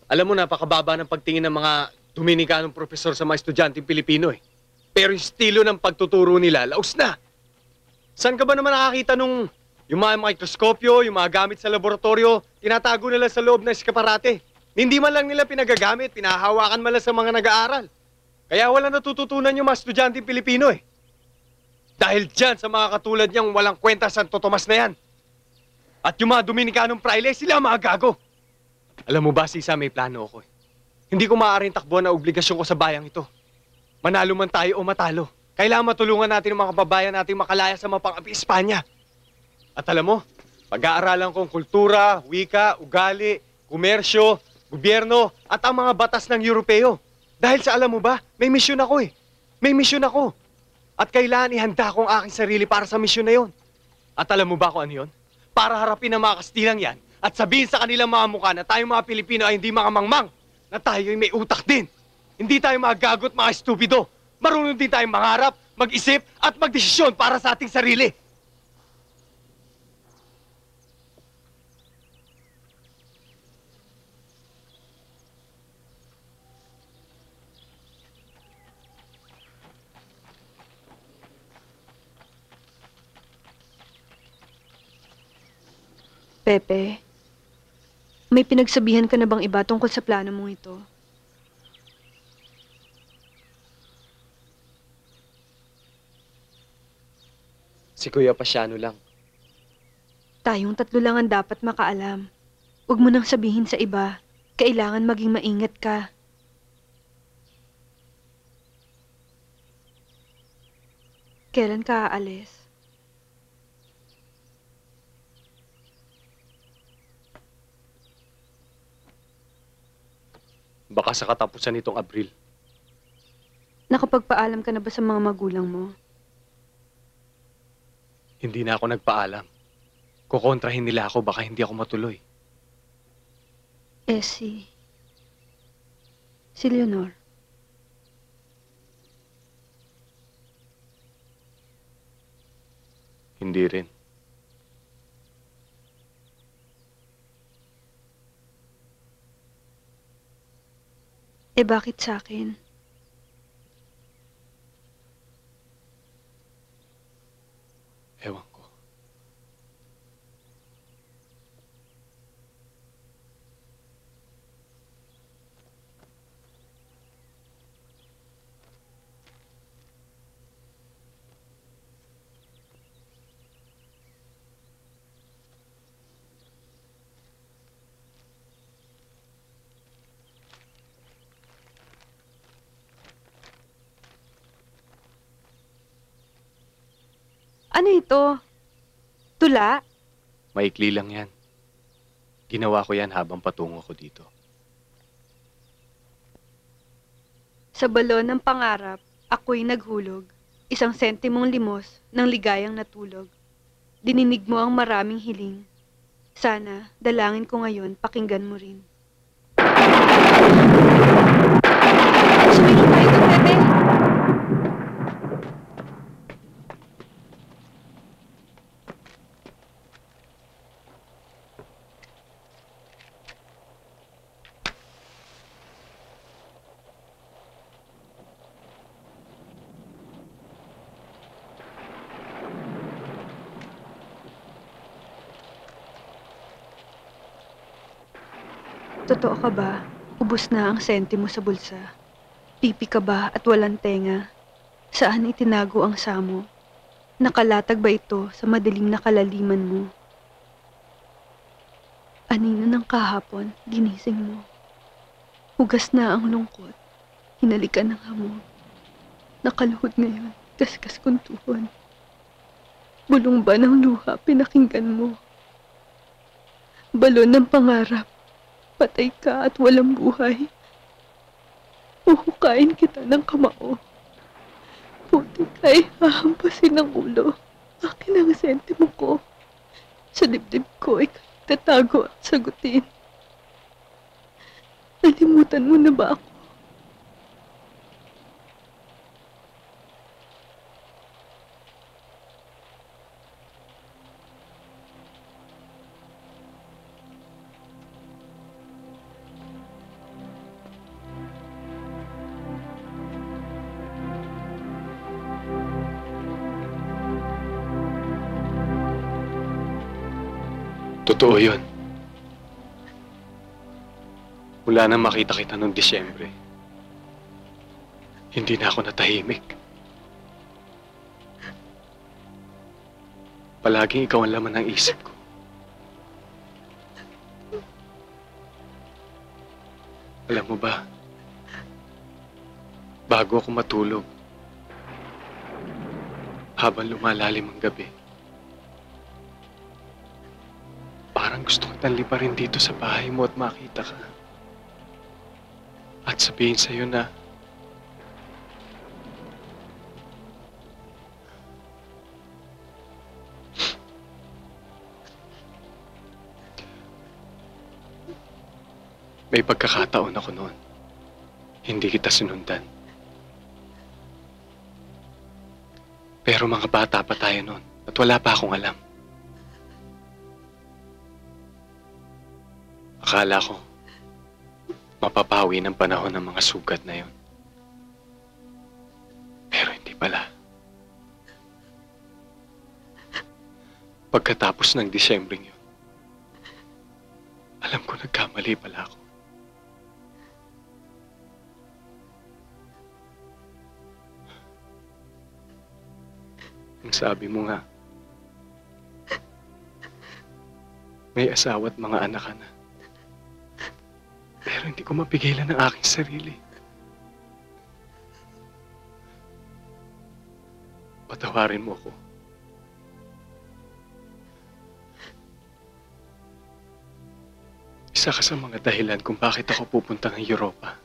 Speaker 2: Alam mo, napakababa ng pagtingin ng mga Dominikanong profesor sa mga estudyanteng Pilipino eh. Pero yung estilo ng pagtuturo nila, laos na. Saan ka ba naman nakakita nung yung mga mikroskopyo, yung mga gamit sa laboratorio, tinatago nila sa loob ng eskaparate? Hindi man lang nila pinagagamit, pinahawakan man lang sa mga nag-aaral. Kaya wala natututunan yung mga estudyanteng Pilipino eh. Dahil dyan sa mga katulad niyang walang kwenta Santo Tomas na yan. At yung mga Dominikanong praile, sila mga gago. Alam mo ba, Sisa, may plano ako eh. Hindi ko maaaring takbuhan na obligasyon ko sa bayang ito. Manalo man tayo o matalo, kailangan matulungan natin ang mga kababayan nating makalaya sa mapang-api Espanya. At alam mo, pag-aaralan kong kultura, wika, ugali, komersyo, gobyerno, at ang mga batas ng Europeo. Dahil sa alam mo ba, may misyon ako eh. May misyon ako. At kailangan ihanda ko ang aking sarili para sa misyon na yon. At alam mo ba kung ano yun? Para harapin ang mga Kastilang yan at sabihin sa kanilang mga mukha na tayong mga Pilipino ay hindi mga mangmang. Na tayo ay may utak din. Hindi tayo mga gagot, mga estupido. Marunong din tayong mangarap, mag-isip, at magdesisyon para sa ating sarili.
Speaker 7: Pepe, may pinagsabihan ka na bang iba tungkol sa plano mong ito?
Speaker 8: Si Kuya Pasiano lang.
Speaker 7: Tayong tatlo lang ang dapat makaalam. Huwag mo nang sabihin sa iba. Kailangan maging maingat ka. Kailan ka aalis?
Speaker 8: Baka sa katapusan nitong Abril.
Speaker 7: Nakapagpaalam ka na ba sa mga magulang mo?
Speaker 2: Hindi na ako nagpaalam. Kukontrahin nila ako, baka hindi ako matuloy.
Speaker 7: Eh, si Leonor.
Speaker 2: Hindi rin.
Speaker 7: Eh, bakit sa akin?
Speaker 2: Ewan ko.
Speaker 7: Ano ito? Tula?
Speaker 2: Maikli lang yan. Ginawa ko yan habang patungo ko dito.
Speaker 7: Sa balon ng pangarap, ako'y naghulog. 1 sentimong limos ng ligayang natulog. Dininig mo ang maraming hiling. Sana, dalangin ko ngayon, pakinggan mo rin. Sumilong tayo doon, Pepe! Totoo ka ba? Ubus na ang sentimo sa bulsa. Pipi ka ba at walang tenga? Saan itinago ang samo? Nakalatag ba ito sa madilim na kalaliman mo? Anino ng kahapon, ginising mo. Hugas na ang lungkot, hinalikan ng hamog. Nakaluhod ngayon, kaskas kong tuhod. Bulong ba ng luha, pinakinggan mo? Balon ng pangarap, patay ka at walang buhay. Uhukain kita ng kamao. Puti ka'y hahampasin ng ulo. Akin ang sentimo ko. Sa dibdib ko ay tatago at sagutin. Nalimutan mo na ba ako?
Speaker 2: Totoo yun. Mula nang makita kita noong Disyembre, hindi na ako natahimik. Palaging ikaw ang laman ng isip ko. Alam mo ba, bago ako matulog, habang lumalalim ang gabi, parang gusto kitang liparin dito sa bahay mo at makita ka. At sabihin sa'yo na may pagkakataon ako noon. Hindi kita sinundan. Pero mga bata pa tayo noon at wala pa akong alam. Akala ko, mapapawi ng panahon ng mga sugat na yon. Pero hindi pala. Pagkatapos ng Disyembre yun, alam ko nagkamali pala ako. Ang sabi mo nga, may asawa at mga anak ka na. Pero hindi ko mapigilan ang aking sarili. Patawarin mo ako. Isa ka sa mga dahilan kung bakit ako pupunta ng Europa.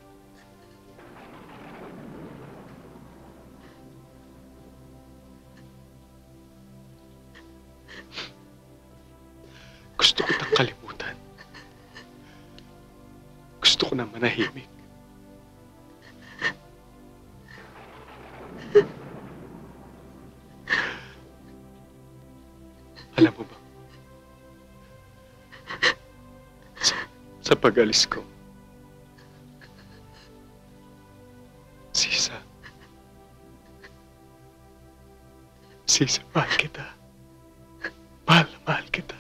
Speaker 2: Alam mo ba? Sa pag-alis ko, Sisa, mahal kita. Mahal na mahal kita.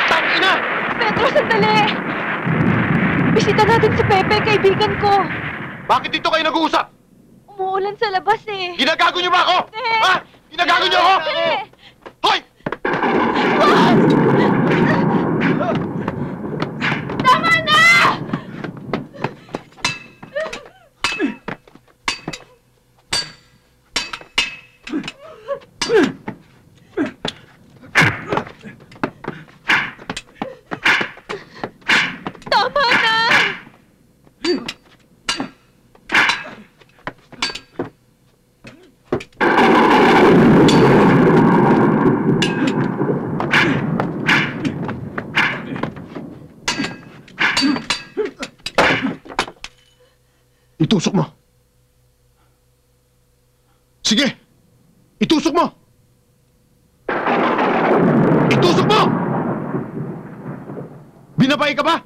Speaker 6: Tangina! Pedro, sandali! Bisita natin si Pepe, kaibigan ko.
Speaker 12: Bakit dito kayo nag-uusap?
Speaker 6: Umuulan sa labas eh.
Speaker 12: Ginagago niyo ba ako?
Speaker 6: Hindi!
Speaker 12: Ha? Ginagago niyo ako?
Speaker 6: Hindi!
Speaker 12: Hoy!
Speaker 6: Tama na! Tama na!
Speaker 12: Itusok mo. Sige! Itusok mo! Itusok mo! Binabay ka ba?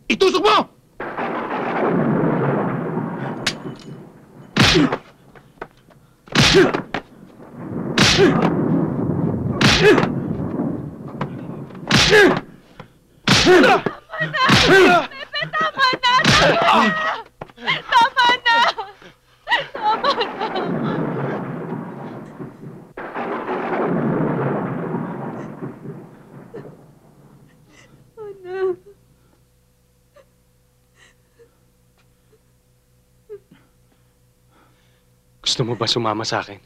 Speaker 12: Itusok mo!
Speaker 6: Pepe, tama na! Tama na! Tama na! Anak.
Speaker 2: Gusto mo ba sumama sa akin?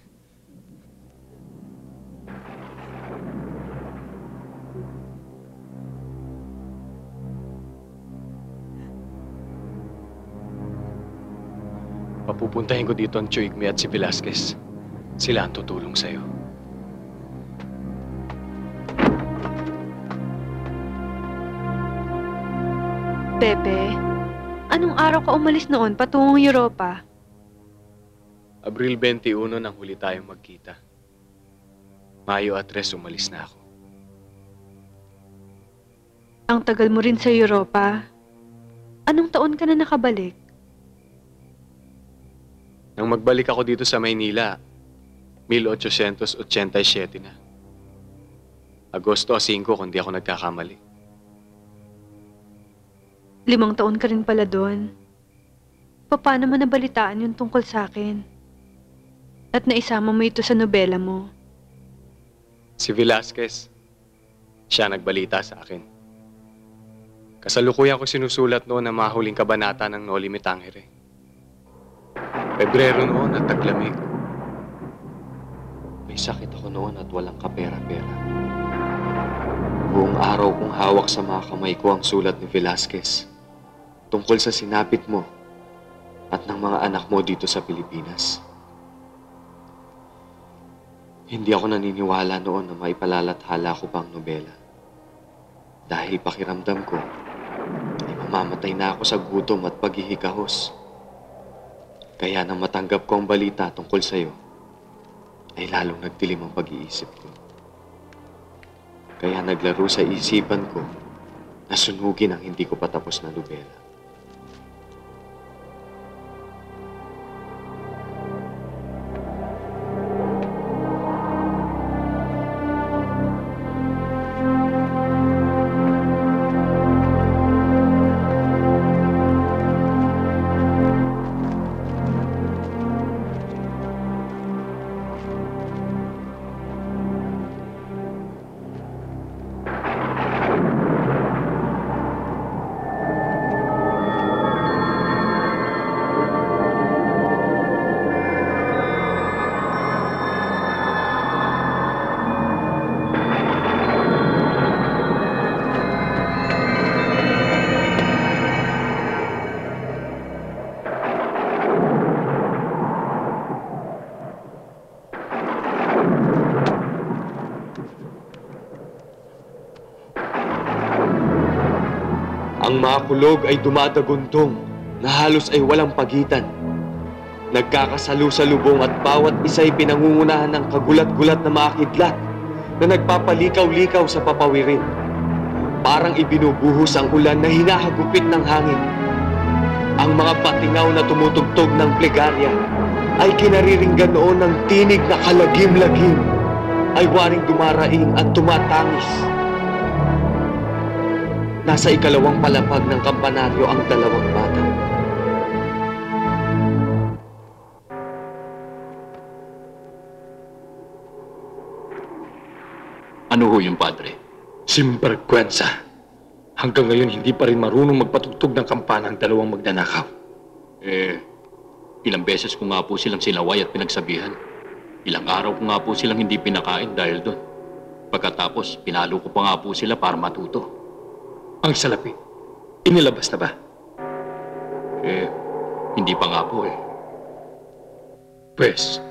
Speaker 2: Papupuntahin ko dito ang Chuigme at si Velasquez. Sila ang tutulong sa'yo.
Speaker 7: Pepe, anong araw ka umalis noon patungong Europa?
Speaker 2: Abril 21 nang huli tayong magkita. Mayo at 3 umalis na ako.
Speaker 7: Ang tagal mo rin sa Europa. Anong taon ka na nakabalik?
Speaker 2: Nang magbalik ako dito sa Maynila, 1887 na. Agosto 5 kung di ako nagkakamali.
Speaker 7: 5 taon ka rin pala doon. Paano mo nabalitaan yung tungkol sa akin? At naisama mo ito sa nobela mo?
Speaker 2: Si Velasquez, siya nagbalita sa akin. Kasalukuyan ko sinusulat noon ang mahuling kabanata ng Noli Me Tangere. Pebrero noon at taglamig.
Speaker 8: May sakit ako noon at walang kapera-pera. Buong araw kong hawak sa mga kamay ko ang sulat ni Velasquez tungkol sa sinapit mo at ng mga anak mo dito sa Pilipinas. Hindi ako naniniwala noon na maipalalathala ko pa ang nobela. Dahil pakiramdam ko, ay mamamatay na ako sa gutom at paghihikahos. Kaya nang matanggap ko ang balita tungkol sa'yo, ay lalong nagdilim ang pag-iisip ko. Kaya naglaro sa isipan ko na sunugin ang hindi ko patapos na nobela. Ang makulog ay dumadaguntong na halos ay walang pagitan. Nagkakasalu-salubong at bawat isa'y pinangungunahan ng kagulat-gulat na mga kidlat na nagpapalikaw-likaw sa papawirin. Parang ibinubuhos ang ulan na hinahagupit ng hangin. Ang mga patingaw na tumutugtog ng plegarya ay kinariringgan noon ng tinig na kalagim-lagim, ay waring dumaraing at tumatangis. Nasa ikalawang palapag ng kampanaryo ang dalawang bata.
Speaker 3: Ano ho yung padre?
Speaker 10: Simbergwensa. Hanggang ngayon, hindi pa rin marunong magpatugtog ng kampana ang dalawang magnanakaw.
Speaker 3: Ilang beses ko nga po silang sinaway at pinagsabihan. Ilang araw ko nga po silang hindi pinakain dahil doon. Pagkatapos, pinalo ko pa nga po sila para matuto.
Speaker 10: Ang salapi, inilabas na ba?
Speaker 3: Hindi pa nga po eh.
Speaker 10: Pwes,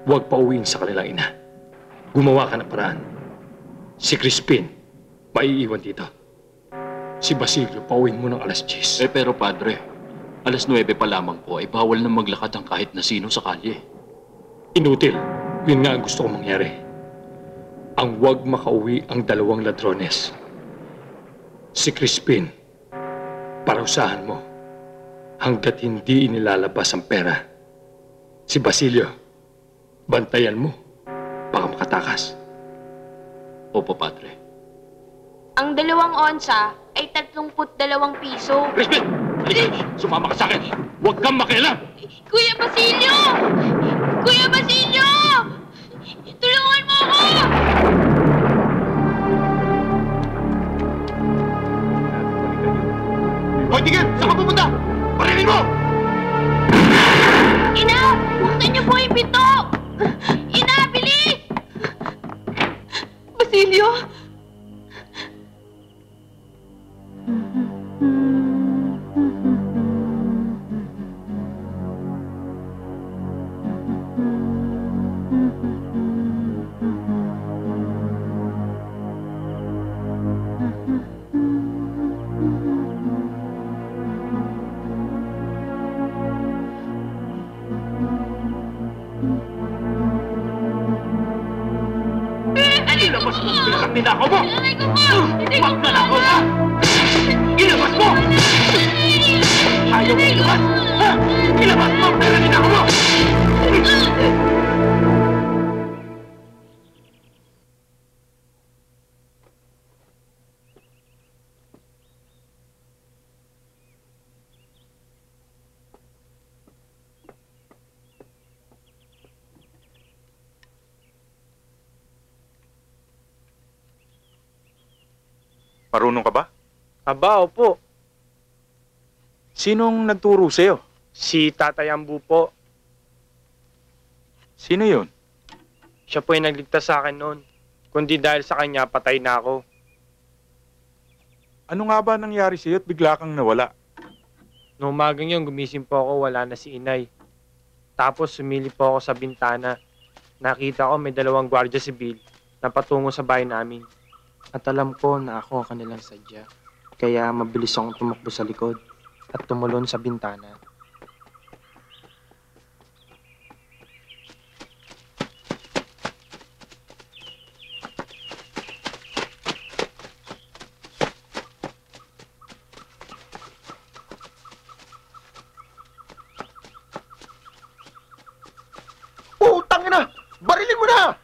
Speaker 10: huwag pa uwiin sa kanilang ina. Gumawa ka ng paraan. Si Crispin, maiiwan dito. Si Basilio, pauwiin mo ng alas 10.
Speaker 3: Pero padre, alas 9 pa lamang po ay bawal na maglakad ang kahit na sino sa kalye.
Speaker 10: Inutil. Yun nga ang gusto kong mangyari. Ang huwag makauwi ang dalawang ladrones. Si Crispin, parusahan mo hanggat hindi inilalabas ang pera. Si Basilio, bantayan mo. Baka makatakas.
Speaker 3: Opo, padre.
Speaker 11: Ang 2 onsa ay 32 piso.
Speaker 3: Crispin! Sumama ka sa akin! Huwag kang makialam!
Speaker 11: Kuya Basilio! Kuya Basilio! Tulungan mo ako!
Speaker 12: Hoy, tigil! Saan ka pupunta? Parilin mo!
Speaker 11: Ina! Buksan niyo po yung pinto! Ina, bilis!
Speaker 7: Basilio!
Speaker 3: Ilabas mo ang tinakaw mo! Magnanakaw ka! Ilabas mo! Ayaw mo ilabas! Ha? Ilabas mo ang pera ninakaw mo!
Speaker 1: Marunong ka ba?
Speaker 10: Aba, opo.
Speaker 1: Sinong nagturo sa'yo?
Speaker 10: Si Tatay Ambu po.
Speaker 1: Sino yun?
Speaker 10: Siya po yung nagligtas sa akin noon. Kundi dahil sa kanya, patay na ako.
Speaker 1: Ano nga ba nangyari sa'yo at bigla kang nawala?
Speaker 10: Noong umagang yun, gumising po ako, wala na si inay. Tapos sumilip po ako sa bintana. Nakita ko may 2 gwardiya sibil na patungo sa bahay namin.
Speaker 13: At alam ko na ako ang kanilang sadya. Kaya mabilis akong tumakbo sa likod at tumulon sa bintana.
Speaker 12: Putang ina! Barilin mo na!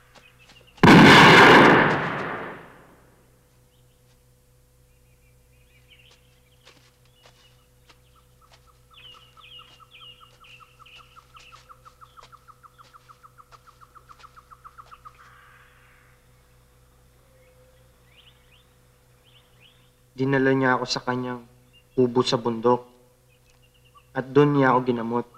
Speaker 13: Dinala niya ako sa kanyang kubo sa bundok. At doon niya ako ginamot.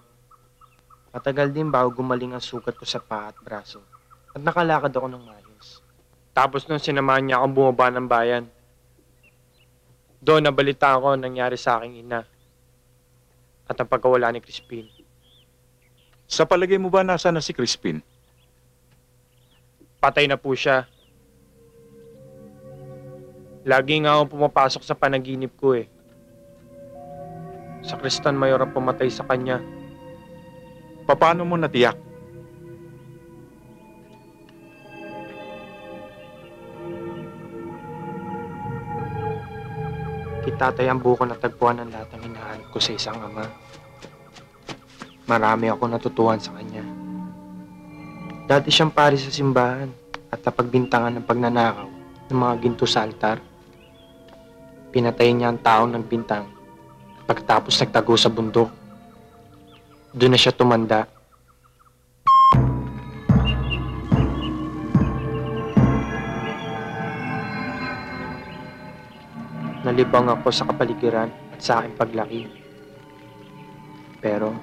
Speaker 13: Matagal din bago gumaling ang sugat ko sa paa at braso. At nakalakad ako ng maayos.
Speaker 10: Tapos nung sinamahan niya akong bumaba ng bayan, doon nabalitaan ko ang nangyari sa aking ina. At ang pagkawala ni Crispin.
Speaker 1: Sa palagay mo ba nasa na si Crispin?
Speaker 10: Patay na po siya. Lagi nga akong pumapasok sa panaginip ko eh. Sa Kristan Mayor ang pumatay sa kanya.
Speaker 1: Paano mo natiyak?
Speaker 13: Kitatay ang buko na tagpuan ng lahat ng hinahanap ko sa isang ama. Marami ako natutuhan sa kanya. Dati siyang pari sa simbahan at napagbintangan ng pagnanakaw ng mga ginto sa altar. Pinatay niya ang taong nagbintang at pagkatapos nagtago sa bundok. Doon na siya tumanda. Nalibang ako sa kapaligiran at sa aking paglaki. Pero,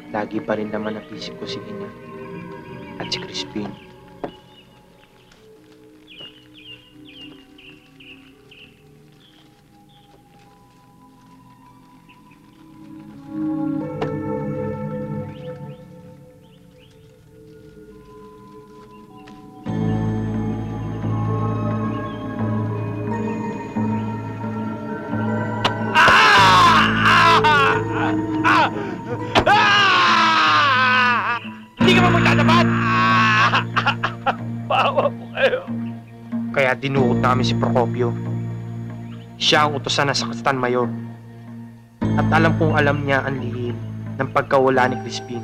Speaker 13: lagi pa rin naman ang isip ko si Ina at si Crispin.
Speaker 12: Hindi ka ba magtatapat? Bawa po kayo.
Speaker 13: Kaya dinukot namin si Procopio. Siya ang utosan ng Sakastan Mayor. At alam kong alam niya ang lihim ng pagkawala ni Crispin.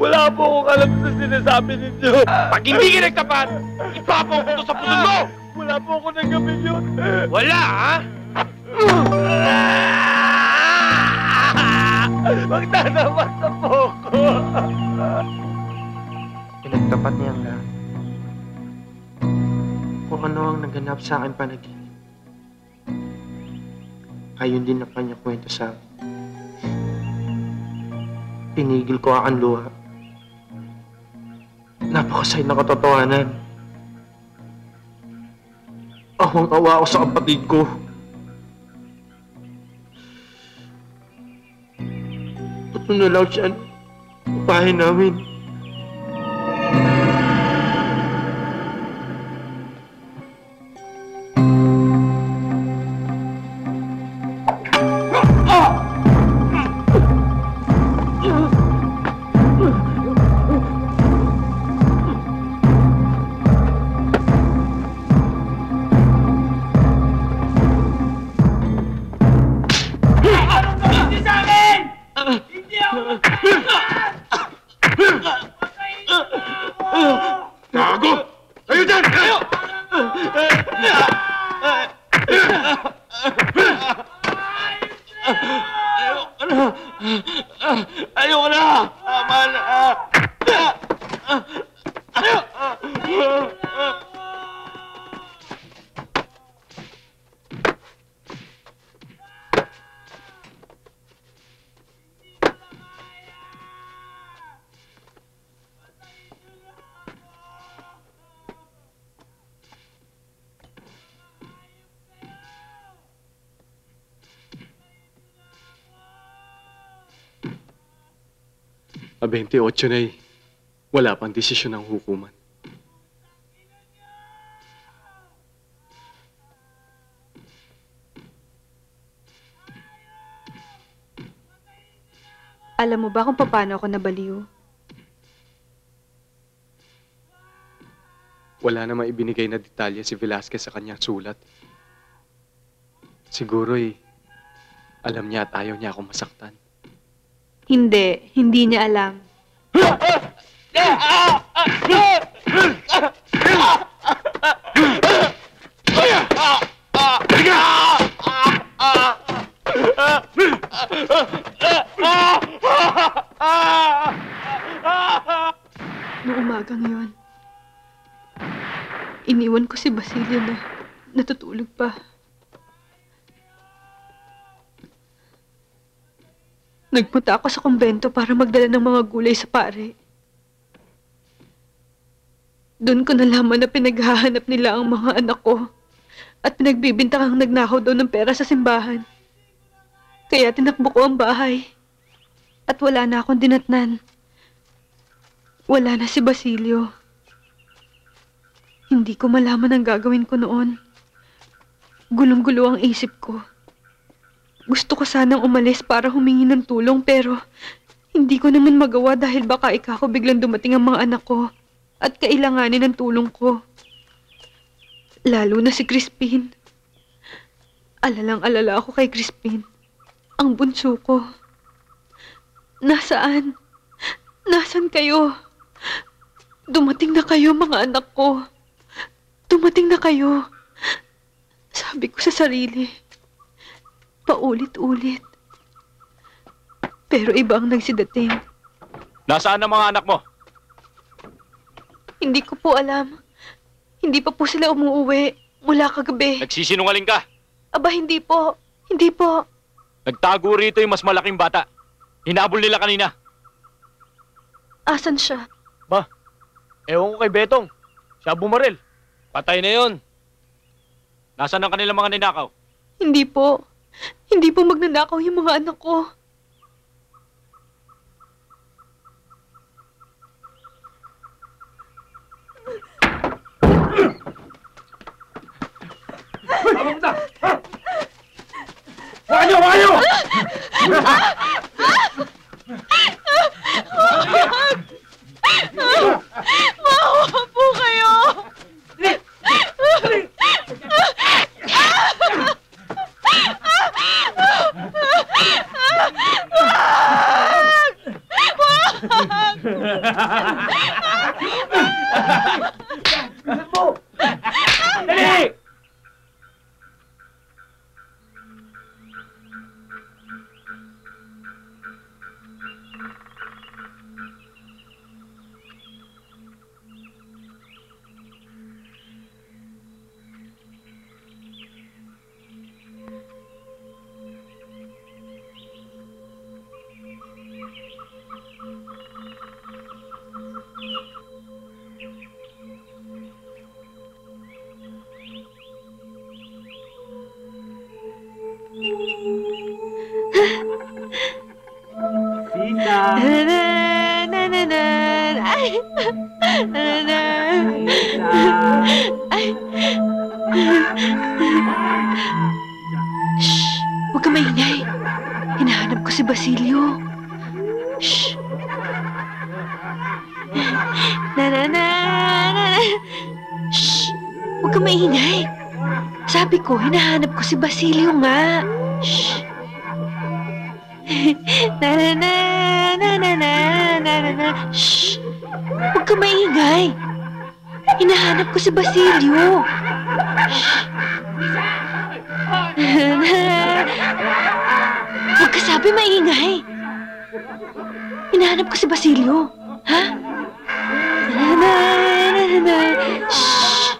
Speaker 12: Wala po akong alam sa sinasabi ninyo. Pag hindi ka nagtapat, ipapong ko to sa puso mo! Wala po ako nagawin yun. Wala, ha? Magtatapat na po ko.
Speaker 13: Pinagtapat niya ang lahat. Kung ano ang naganap sa akin panaginip. Ayun din ang kanya kwento sa akin. Pinigil ko ang luha. Napakasay na katotohanan. Awang-awa ako sa kapatid ko. Pato na lang siya upahin namin.
Speaker 12: Gago! Kayo dyan! Kayo! Ayoko na! Tama na!
Speaker 2: A 28 na eh. Wala pang desisyon ng hukuman.
Speaker 7: Alam mo ba kung paano ako nabaliw?
Speaker 2: Wala namang ibinigay na detalye si Velasquez sa kanyang sulat. Siguro alam niya at ayaw niya akong masaktan.
Speaker 7: Hindi niya alam. Noong umaga ngayon, iniwan ko si Basilio na natutulog pa. Nagpunta ako sa kumbento para magdala ng mga gulay sa pare. Doon ko nalaman na pinaghahanap nila ang mga anak ko at pinagbibintangang nagnakaw daw ng pera sa simbahan. Kaya tinakbo ko ang bahay at wala na akong dinatnan. Wala na si Basilio. Hindi ko malaman ang gagawin ko noon. Gulong-gulo ang isip ko. Gusto ko sanang umalis para humingi ng tulong pero Hindi ko naman magawa dahil baka ikako biglang dumating ang mga anak ko at kailanganin ng tulong ko. Lalo na si Crispin. Alalang-alala ako kay Crispin. Ang bunso ko. Nasaan? Nasaan kayo? Dumating na kayo, mga anak ko. Dumating na kayo. Sabi ko sa sarili. Paulit-ulit. Pero iba ang nagsidating.
Speaker 3: Nasaan ang mga anak mo?
Speaker 7: Hindi ko po alam. Hindi pa po sila umuuwi mula kagabi.
Speaker 3: Nagsisinungaling ka.
Speaker 7: Aba, hindi po. Hindi po.
Speaker 3: Nagtago rito yung mas malaking bata. Hinabol nila kanina.
Speaker 7: Asan siya?
Speaker 12: Ewan ko kay Betong. Siya bumaril. Patay na yon.
Speaker 3: Nasaan ang kanilang mga ninakaw?
Speaker 7: Hindi po. Hindi po magnanakaw yung mga anak ko.
Speaker 12: Wanyo! Wanyo!
Speaker 9: Maawa po kayo!
Speaker 12: Dali!
Speaker 7: Shh! Huwag ka maingay. Hinahanap ko si Basilio. Shh! Shh! Huwag ka maingay. Sabi ko, hinahanap ko si Basilio nga. Shh! Shh! Huwag ka maingay. Hinahanap ko si Basilio. Shh! Huwag ka sabi maingay. Hinahanap ko si Basilio. Ha? Shh!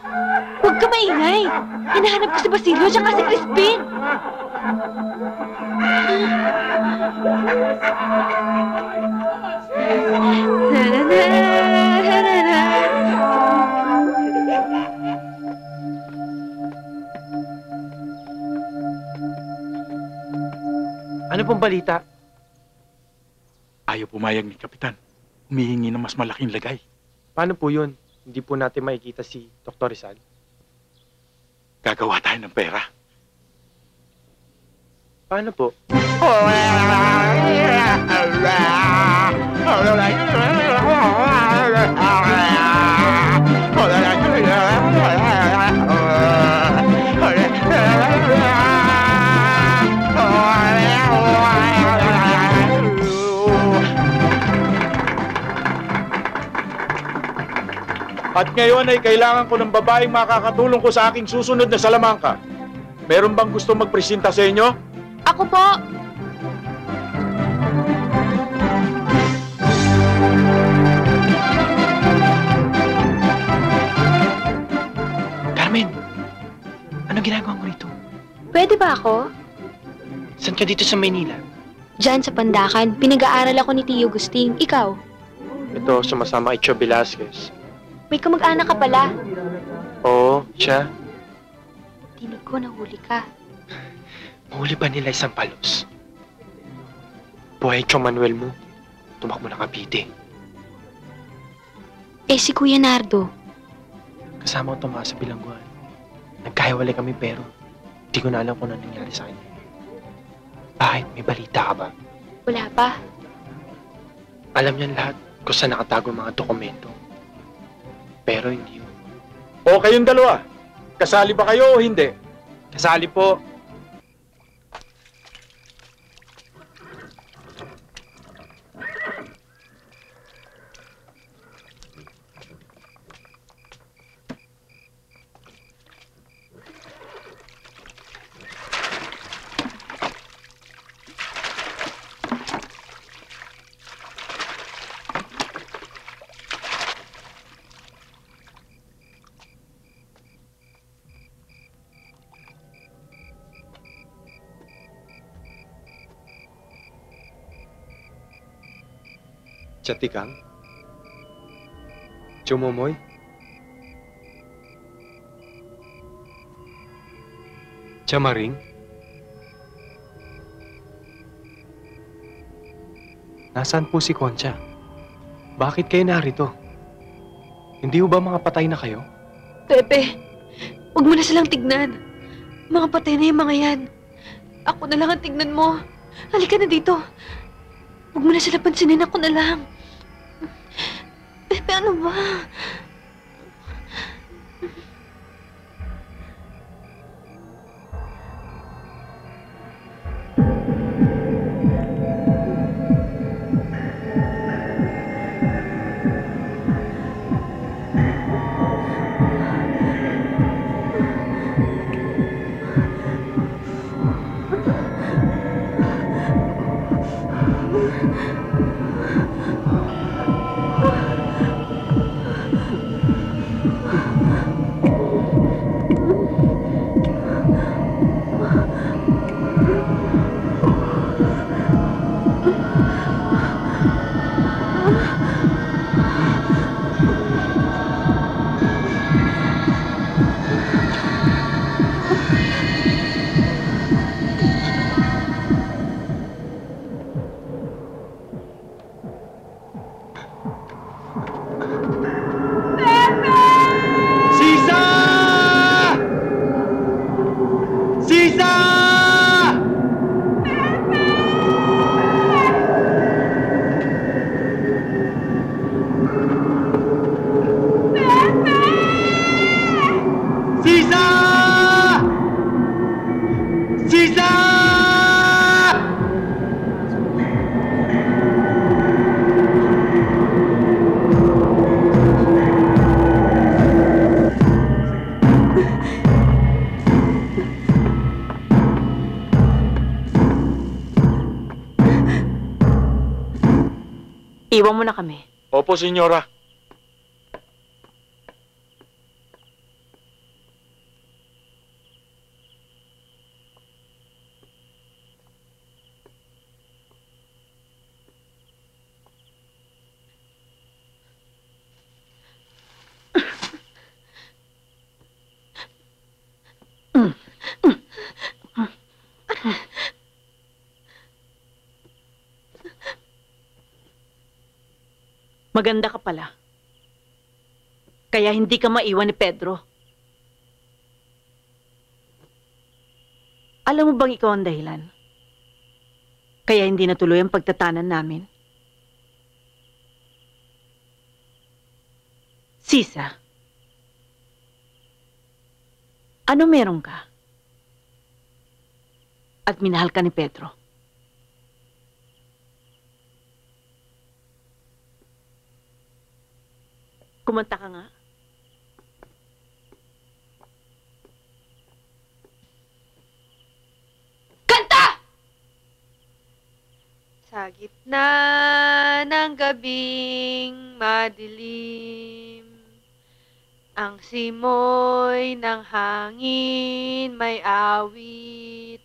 Speaker 7: Huwag ka maingay. Hinahanap ko si Basilio at si Crispin.
Speaker 13: Ano pong balita?
Speaker 1: Ayaw pumayag ni Kapitan. Humihingi ng mas malaking lagay.
Speaker 13: Paano po yun? Hindi po natin makikita si Dr. Rizal.
Speaker 1: Gagawa tayo ng pera.
Speaker 13: Paano po?
Speaker 1: At ngayon ay kailangan ko ng babaeng makakatulong ko sa aking susunod na salamangka. Meron bang gusto magpresenta sa inyo?
Speaker 11: Ako po!
Speaker 13: Carmen! Anong ginagawa mo rito?
Speaker 11: Pwede ba ako?
Speaker 13: Saan ka dito sa Maynila?
Speaker 11: Diyan sa Pandakan, pinag-aaral ako ni Tio Gusting. Ikaw?
Speaker 13: Ito, sumasama kay Cho Velasquez.
Speaker 11: May kamag-anak ka pala.
Speaker 13: Oo, siya.
Speaker 11: Tinig ko, nahuli ka.
Speaker 13: Mahuli ba nila isang palos? Buhay Cho Manuel mo. Tumakbo na Cavite.
Speaker 11: Eh, si Kuya Nardo.
Speaker 13: Kasama ko tumaas sa bilangguan. Nagkahiwalay kami pero di ko na alam kung ano nangyari sa kanya. Bakit? May balita ka ba?
Speaker 11: Wala pa.
Speaker 13: Alam niyan lahat kung saan nakatago ang mga dokumento. Pero hindi yun.
Speaker 1: O kayong dalawa, kasali ba kayo o hindi?
Speaker 13: Kasali po.
Speaker 2: Chatikang? Chumomoy? Chamaring? Nasaan po si Concha? Bakit kayo narito? Hindi ho ba mga patay na kayo?
Speaker 7: Pepe, huwag mo na silang tignan. Mga patay na yung mga yan. Ako na lang ang tignan mo. Halika na dito. Huwag mo na sila pansinin, ako na lang. Pepe, ano ba?
Speaker 9: Iwan mo na kami.
Speaker 1: Opo, senyora.
Speaker 9: Maganda ka pala. Kaya hindi ka maiwan ni Pedro. Alam mo bang ikaw ang dahilan? Kaya hindi natuloy ang pagtatanan namin? Sisa, ano meron ka? At minahal ka ni Pedro? Kumanta ka nga. Kanta!
Speaker 7: Sa gitna ng gabing madilim, ang simoy ng hangin may awit,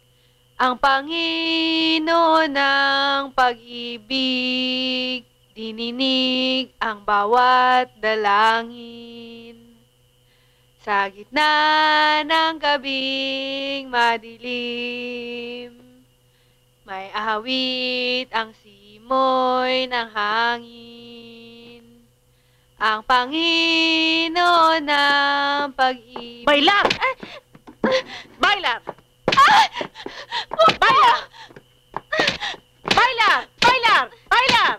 Speaker 7: ang Panginoon ng pag-ibig, dininig ang bawat dalangin. Sa gitna ng gabing madilim, may awit ang simoy ng hangin, ang Panginoon ng pag-ibig.
Speaker 9: Bailar! Bailar! Bailar! Bailar! Bailar! Bailar!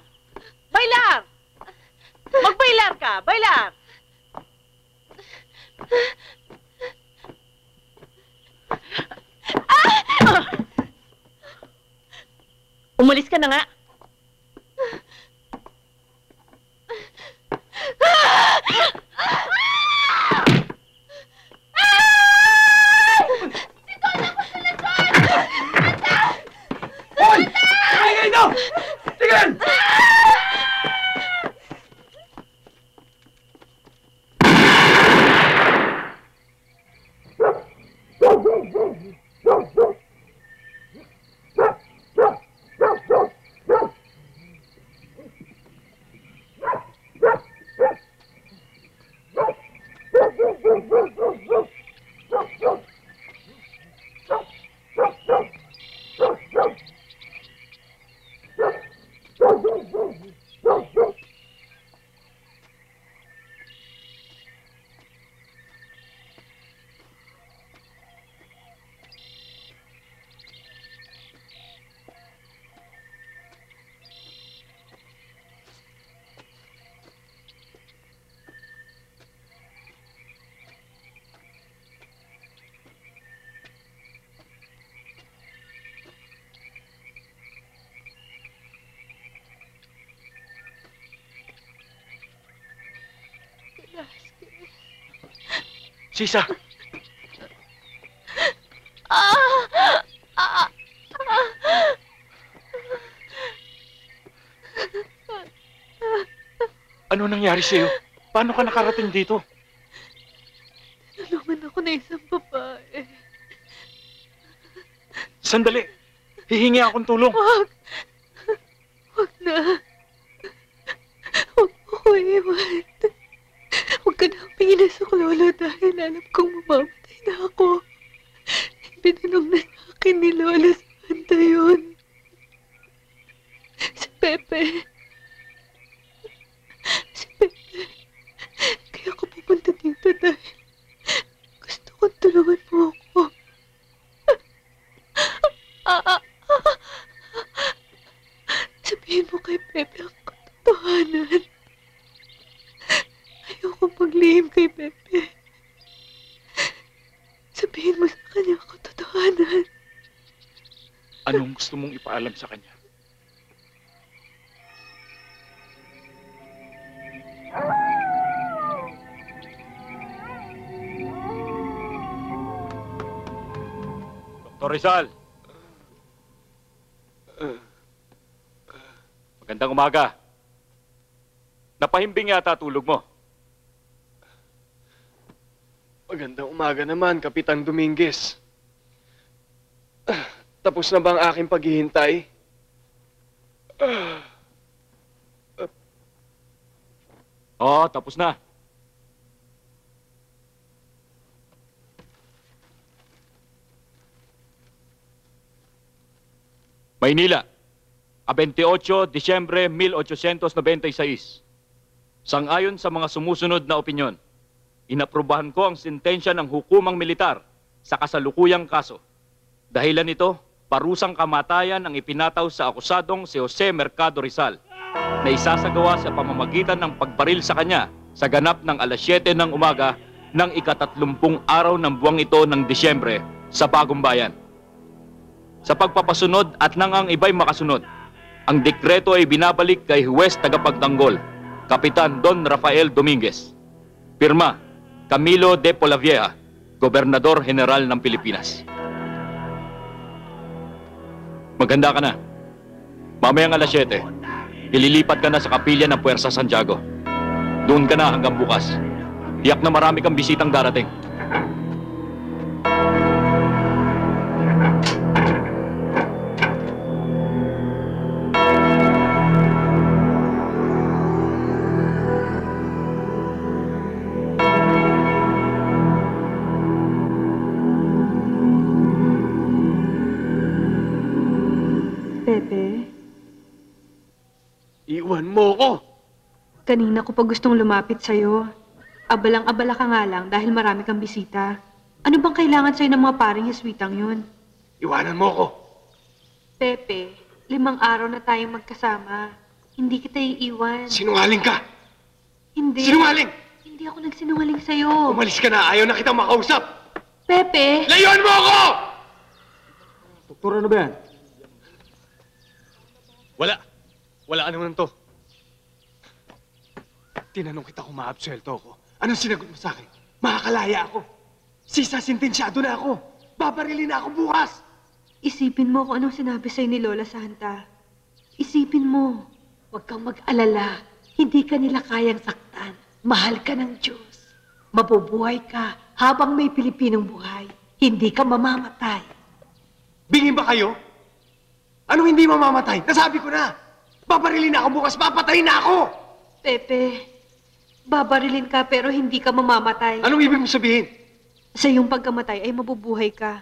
Speaker 9: Umalis ka na nga.
Speaker 12: Hoy! Ay, kayo! Tingnan!
Speaker 1: Sisa! Ano nangyari sa'yo? Paano ka nakarating dito?
Speaker 7: Tinulungan ako na isang babae.
Speaker 1: Sandali! Hihingi akong tulong.
Speaker 7: Wag! Wag na. Huwag mo ko iwan. Huwag ka na pingin sa lolo dahil alam kong mamamatay na ako. Ibinanong na sa akin ni Lola sa banda yun. Si Pepe. Si Pepe. Kaya ako pupunta dito dahil gusto kong tulungan mo ako. Sabihin mo kay Pepe ang katotohanan. Ayoko maglihim kay Pepe. Sabihin mo sa kanya ang katotohanan.
Speaker 1: Anong gusto mong ipaalam sa kanya? Dr. Rizal! Magandang umaga. Napahimbing yata tulog mo.
Speaker 2: Magandang umaga naman, Kapitan Dominguez. Tapos na ba ang aking paghihintay?
Speaker 1: Oo, tapos na. Maynila, 28 Disyembre 1896. Sang-ayon sa mga sumusunod na opinyon, inaprubahan ko ang sentensya ng hukumang militar sa kasalukuyang kaso. Dahilan nito, parusang kamatayan ang ipinataw sa akusadong si Jose Mercado Rizal na isasagawa sa pamamagitan ng pagbaril sa kanya sa ganap ng alas 7 ng umaga ng ika-30 araw ng buwang ito ng Disyembre sa Bagong Bayan. Sa pagpapasunod at nang ang iba'y makasunod, ang dekreto ay binabalik kay Huwes Tagapagtanggol, Kapitan Don Rafael Dominguez. Pirma, Camilo de Polavieja, Gobernador General ng Pilipinas. Maganda ka na. Mamayang alas 7, ililipat ka na sa kapilya ng Puwersa Santiago. Doon ka na hanggang bukas. Tiyak na marami kang bisitang darating.
Speaker 7: Pepe,
Speaker 2: Iwan mo ko!
Speaker 7: kanina ko pa gustong lumapit sa'yo. Abalang-abala ka nga lang dahil marami kang bisita. Ano bang kailangan sa'yo ng mga paring hiswitang yun?
Speaker 2: Iwanan mo ko!
Speaker 7: Pepe, 5 araw na tayong magkasama. Hindi kita iiwan.
Speaker 2: Sinungaling ka!
Speaker 7: Hindi.
Speaker 2: Sinungaling!
Speaker 7: Hindi ako nagsinungaling sa'yo.
Speaker 2: Umalis ka na, ayaw na kitang makausap!
Speaker 7: Pepe!
Speaker 2: Layuan mo ako!
Speaker 12: Doktor, ano ba yan?
Speaker 2: Wala. Wala ka naman to. Tinanong kita kung maabsuelto ako. Anong sinagot mo sa akin? Makakalaya ako. Sisa, sentensyado na ako. Babarilin na ako bukas.
Speaker 7: Isipin mo kung anong sinabi sa'yo ni Lola Santa. Isipin mo.
Speaker 6: Huwag kang mag-alala. Hindi ka nila kayang saktan. Mahal ka ng Diyos. Mabubuhay ka habang may Pilipinong buhay. Hindi ka mamamatay.
Speaker 2: Bingin ba kayo? Anong hindi mamamatay? Nasabi ko na. Babarilin na ako bukas. Papatayin na ako.
Speaker 7: Pepe, babarilin ka pero hindi ka mamamatay.
Speaker 2: Anong ibig mo sabihin?
Speaker 7: Sa iyong pagkamatay ay mabubuhay ka.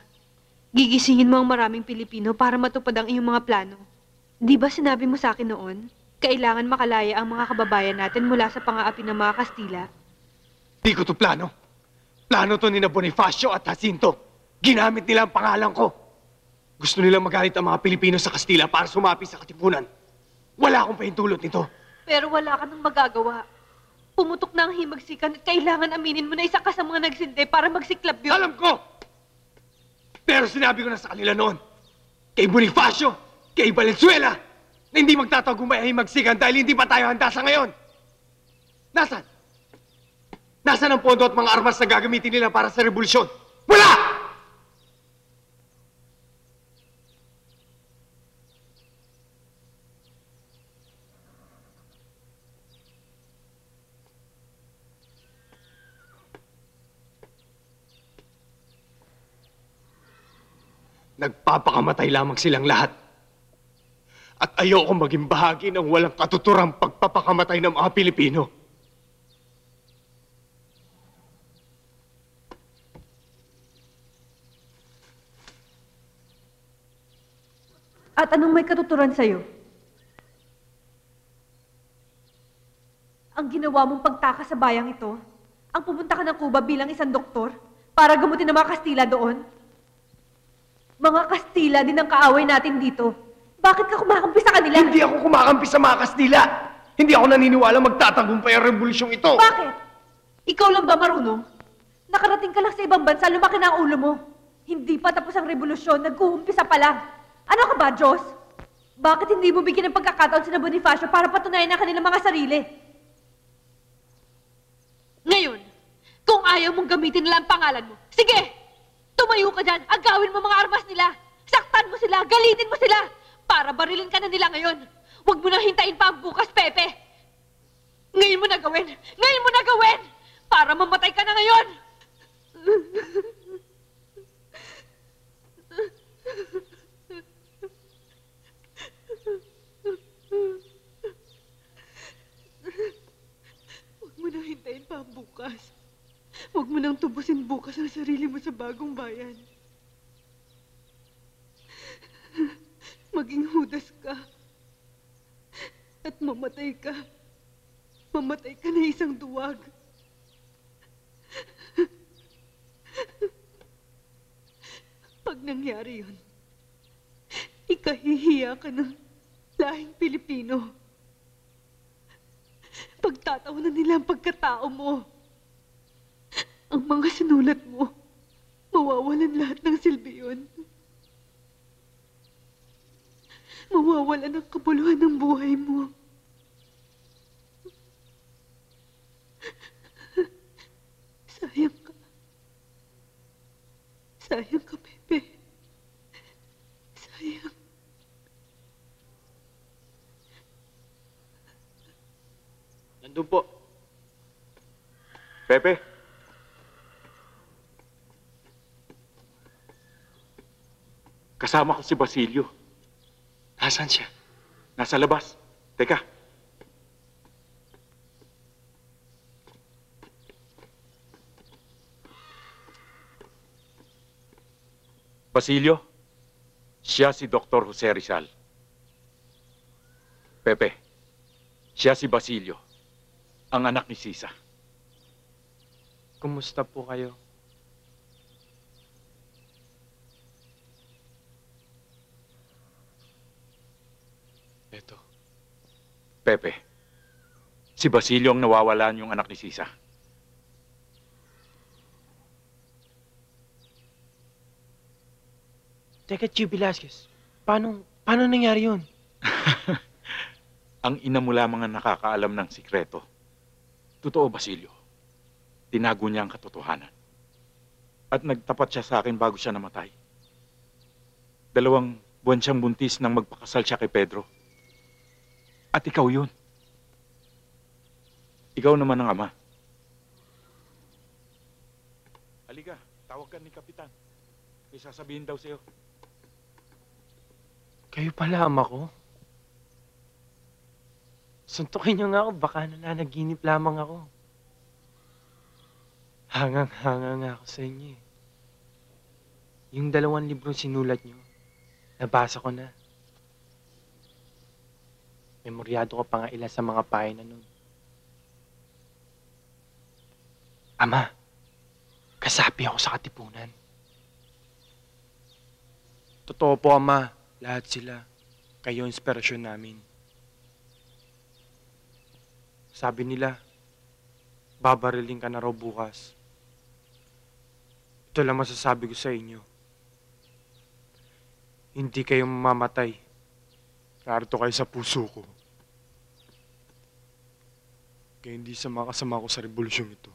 Speaker 7: Gigisingin mo ang maraming Pilipino para matupad ang iyong mga plano. Di ba sinabi mo sa akin noon, kailangan makalaya ang mga kababayan natin mula sa pang-aapi ng mga Kastila?
Speaker 2: Di ko to plano. Plano to ni na Bonifacio at Jacinto. Ginamit nila ang pangalan ko. Gusto nilang magalit ang mga Pilipino sa Kastila para sumapi sa katipunan. Wala akong pahintulot nito.
Speaker 7: Pero wala ka nang magagawa. Pumutok na ang himagsikan at kailangan aminin mo na isa ka sa mga nagsindi para magsiklab yun.
Speaker 2: Alam ko! Pero sinabi ko na sa kanila noon, kay Bonifacio, kay Valenzuela, na hindi magtatagumpay ang himagsikan dahil hindi pa tayo handa sa ngayon. Nasaan? Nasaan ang pondo at mga armas na gagamitin nila para sa revolusyon? Wala! Nagpapakamatay lamang silang lahat. At ayoko maging bahagi ng walang katuturang pagpapakamatay ng mga Pilipino.
Speaker 7: At anong may katuturan sa'yo? Ang ginawa mong pagtakas sa bayang ito, ang pumunta ka ng Cuba bilang isang doktor para gamutin ang mga Kastila doon? Mga Kastila din ang kaaway natin dito. Bakit ka kumakampi sa kanila?
Speaker 2: Hindi ako kumakampi sa mga Kastila. Hindi ako naniniwala magtatagumpay ang revolusyong ito.
Speaker 7: Bakit? Ikaw lang ba marunong? Nakarating ka lang sa ibang bansa, lumaki na ang ulo mo. Hindi pa tapos ang revolusyon, nag-uumpisa pa lang. Ano ka ba, Diyos? Bakit hindi mo bigyan ng pagkakataon sina Bonifacio para patunayan ang kanilang mga sarili? Ngayon, kung ayaw mong gamitin nila ang pangalan mo, sige! Tumayo ka dyan, agawin mo mga armas nila. Saktan mo sila, galitin mo sila. Para barilin ka na nila ngayon. Huwag mo nang hintayin pa ang bukas, Pepe. Ngayon mo na gawin. Ngayon mo na gawin. Para mamatay ka na ngayon. Huwag mo nang hintayin pa ang bukas. Huwag mo nang tubusin bukas ang sarili mo sa bagong bayan. Maging Judas ka. At mamatay ka. Mamatay ka na isang duwag. Pag nangyari yun, ikahihiya ka ng lahing Pilipino. Pagtatawanan nila ang pagkatao mo. Ang mga sinulat mo, mawawalan lahat ng silbi yun. Mawawalan ang kabuluhan ng buhay mo. Sayang ka. Sayang ka, Pepe. Sayang.
Speaker 2: Nandun po.
Speaker 1: Pepe? Kasama ko si Basilio.
Speaker 2: Nasaan siya?
Speaker 1: Nasa labas. Teka. Basilio, siya si Dr. Jose Rizal. Pepe, siya si Basilio, ang anak ni Sisa.
Speaker 13: Kumusta po kayo?
Speaker 2: Eto.
Speaker 1: Pepe, si Basilio ang nawawalan yung anak ni Sisa.
Speaker 13: Teka, Chief Velasquez. Paano nangyari yun?
Speaker 1: Ang ina mo lamang ang nakakaalam ng sikreto. Totoo, Basilio. Tinago niya ang katotohanan. At nagtapat siya sa akin bago siya namatay. 2 buwan siyang buntis nang magpakasal siya kay Pedro. At ikaw yun. Ikaw naman ang ama. Halika, tawag ka ni Kapitan. May sasabihin daw sa'yo.
Speaker 13: Kayo pala ama ko? Suntukin niyo nga ako, baka nananaginip lamang ako. Hangang-hanga nga ako sa inyo eh. Yung 2 librong sinulat niyo, nabasa ko na. Memoryado ko pa nga ilan sa mga pahina nun. Ama, kasapi ako sa katipunan. Totoo po, Ama. Lahat sila. Kayo ang inspirasyon namin. Sabi nila, babariling ka na raw bukas. Ito lang masasabi ko sa inyo. Hindi kayo mamamatay. Narito kayo sa puso ko. Kaya hindi sa mga kasama ko sa revolusyon ito.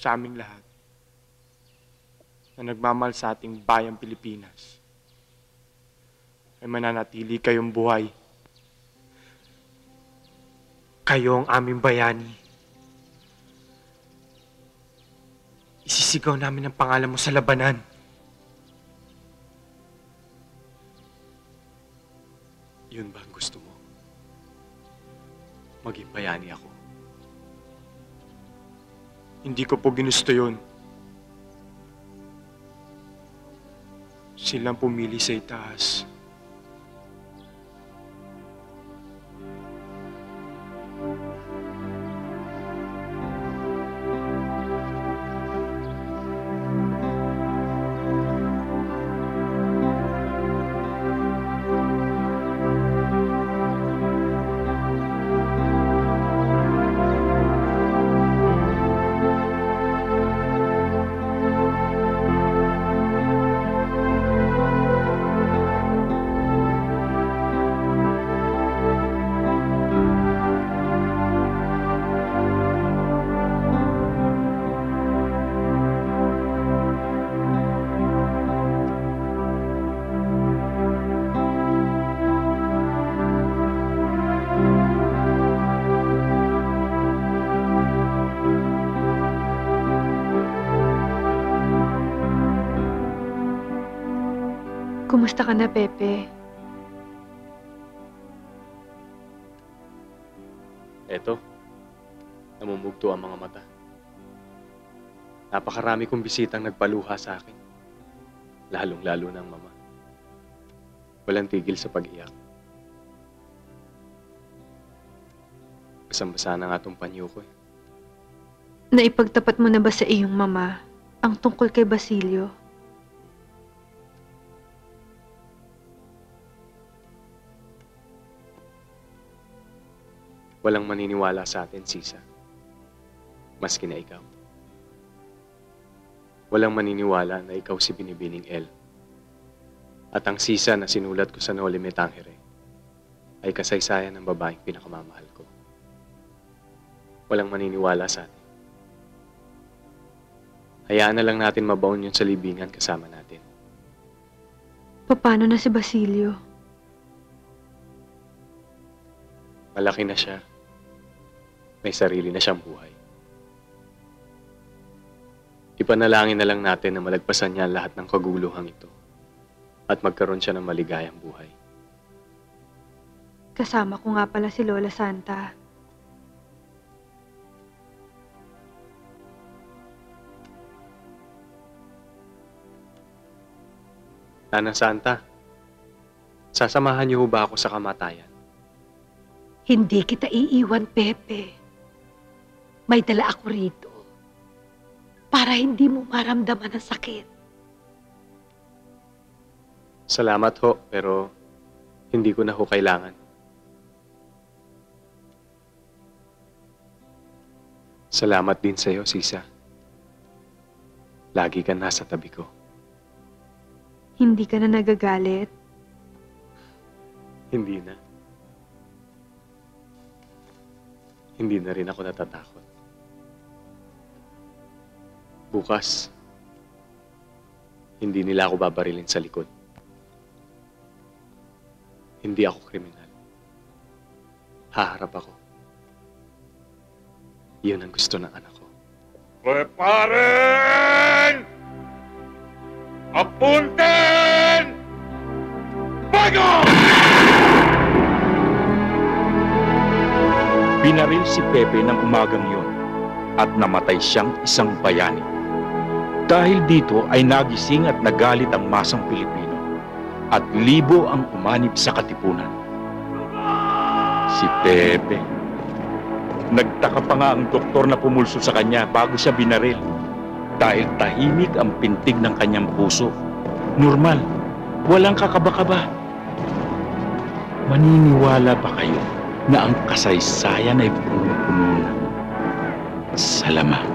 Speaker 13: Sa aming lahat na nagmamahal sa ating bayang Pilipinas ay mananatili kayong buhay. Kayo ang aming bayani. Isisigaw namin ang pangalan mo sa labanan.
Speaker 8: Yun ba ang gusto mo? Maging bayani ako.
Speaker 13: Hindi ko po ginusto yun. Silang pumili sa itaas.
Speaker 7: Kumusta ka na, Pepe?
Speaker 8: Eto, namumugto ang mga mata. Napakarami kong bisitang nagpaluha sa akin. Lalong-lalo ng mama. Walang tigil sa pag-iyak. Basang-basa na nga tong panyo ko eh.
Speaker 7: Naipagtapat mo na ba sa iyong mama ang tungkol kay Basilio?
Speaker 8: Walang maniniwala sa atin, Sisa. Maski na ikaw. Walang maniniwala na ikaw si Binibining El. At ang Sisa na sinulat ko sa Noli Me Tangere ay kasaysayan ng babaeng pinakamamahal ko. Walang maniniwala sa atin. Hayaan na lang natin mabaon yun sa libingan kasama natin.
Speaker 7: Paano na si Basilio?
Speaker 8: Malaki na siya. May sarili na siyang buhay. Ipanalangin na lang natin na malagpasan niya lahat ng kaguluhang ito at magkaroon siya ng maligayang buhay.
Speaker 7: Kasama ko nga pala si Lola Santa.
Speaker 8: Nana Santa, sasamahan niyo ba ako sa kamatayan?
Speaker 6: Hindi kita iiwan, Pepe. May dala ako rito para hindi mo maramdaman ang sakit.
Speaker 8: Salamat ho, pero hindi ko na ho kailangan. Salamat din sa'yo, Sisa. Lagi ka nasa tabi ko.
Speaker 7: Hindi ka na nagagalit?
Speaker 2: Hindi na. Hindi na rin ako natatakot. Bukas, hindi nila ako babarilin sa likod. Hindi ako kriminal. Haharap ako. Yun ang gusto ng anak ko.
Speaker 12: Preparen! Apunten! Bago!
Speaker 1: Binaril si Pepe ng umagang yun at namatay siyang isang bayani. Dahil dito ay nagising at nagalit ang masang Pilipino at libo ang umanib sa katipunan. Si Pepe. Nagtaka pa nga ang doktor na pumulso sa kanya bago siya binaril dahil tahimik ang pintig ng kanyang puso. Normal, walang kakaba-kaba. Maniniwala ba kayo na ang kasaysayan ay puno-puno ng salamat?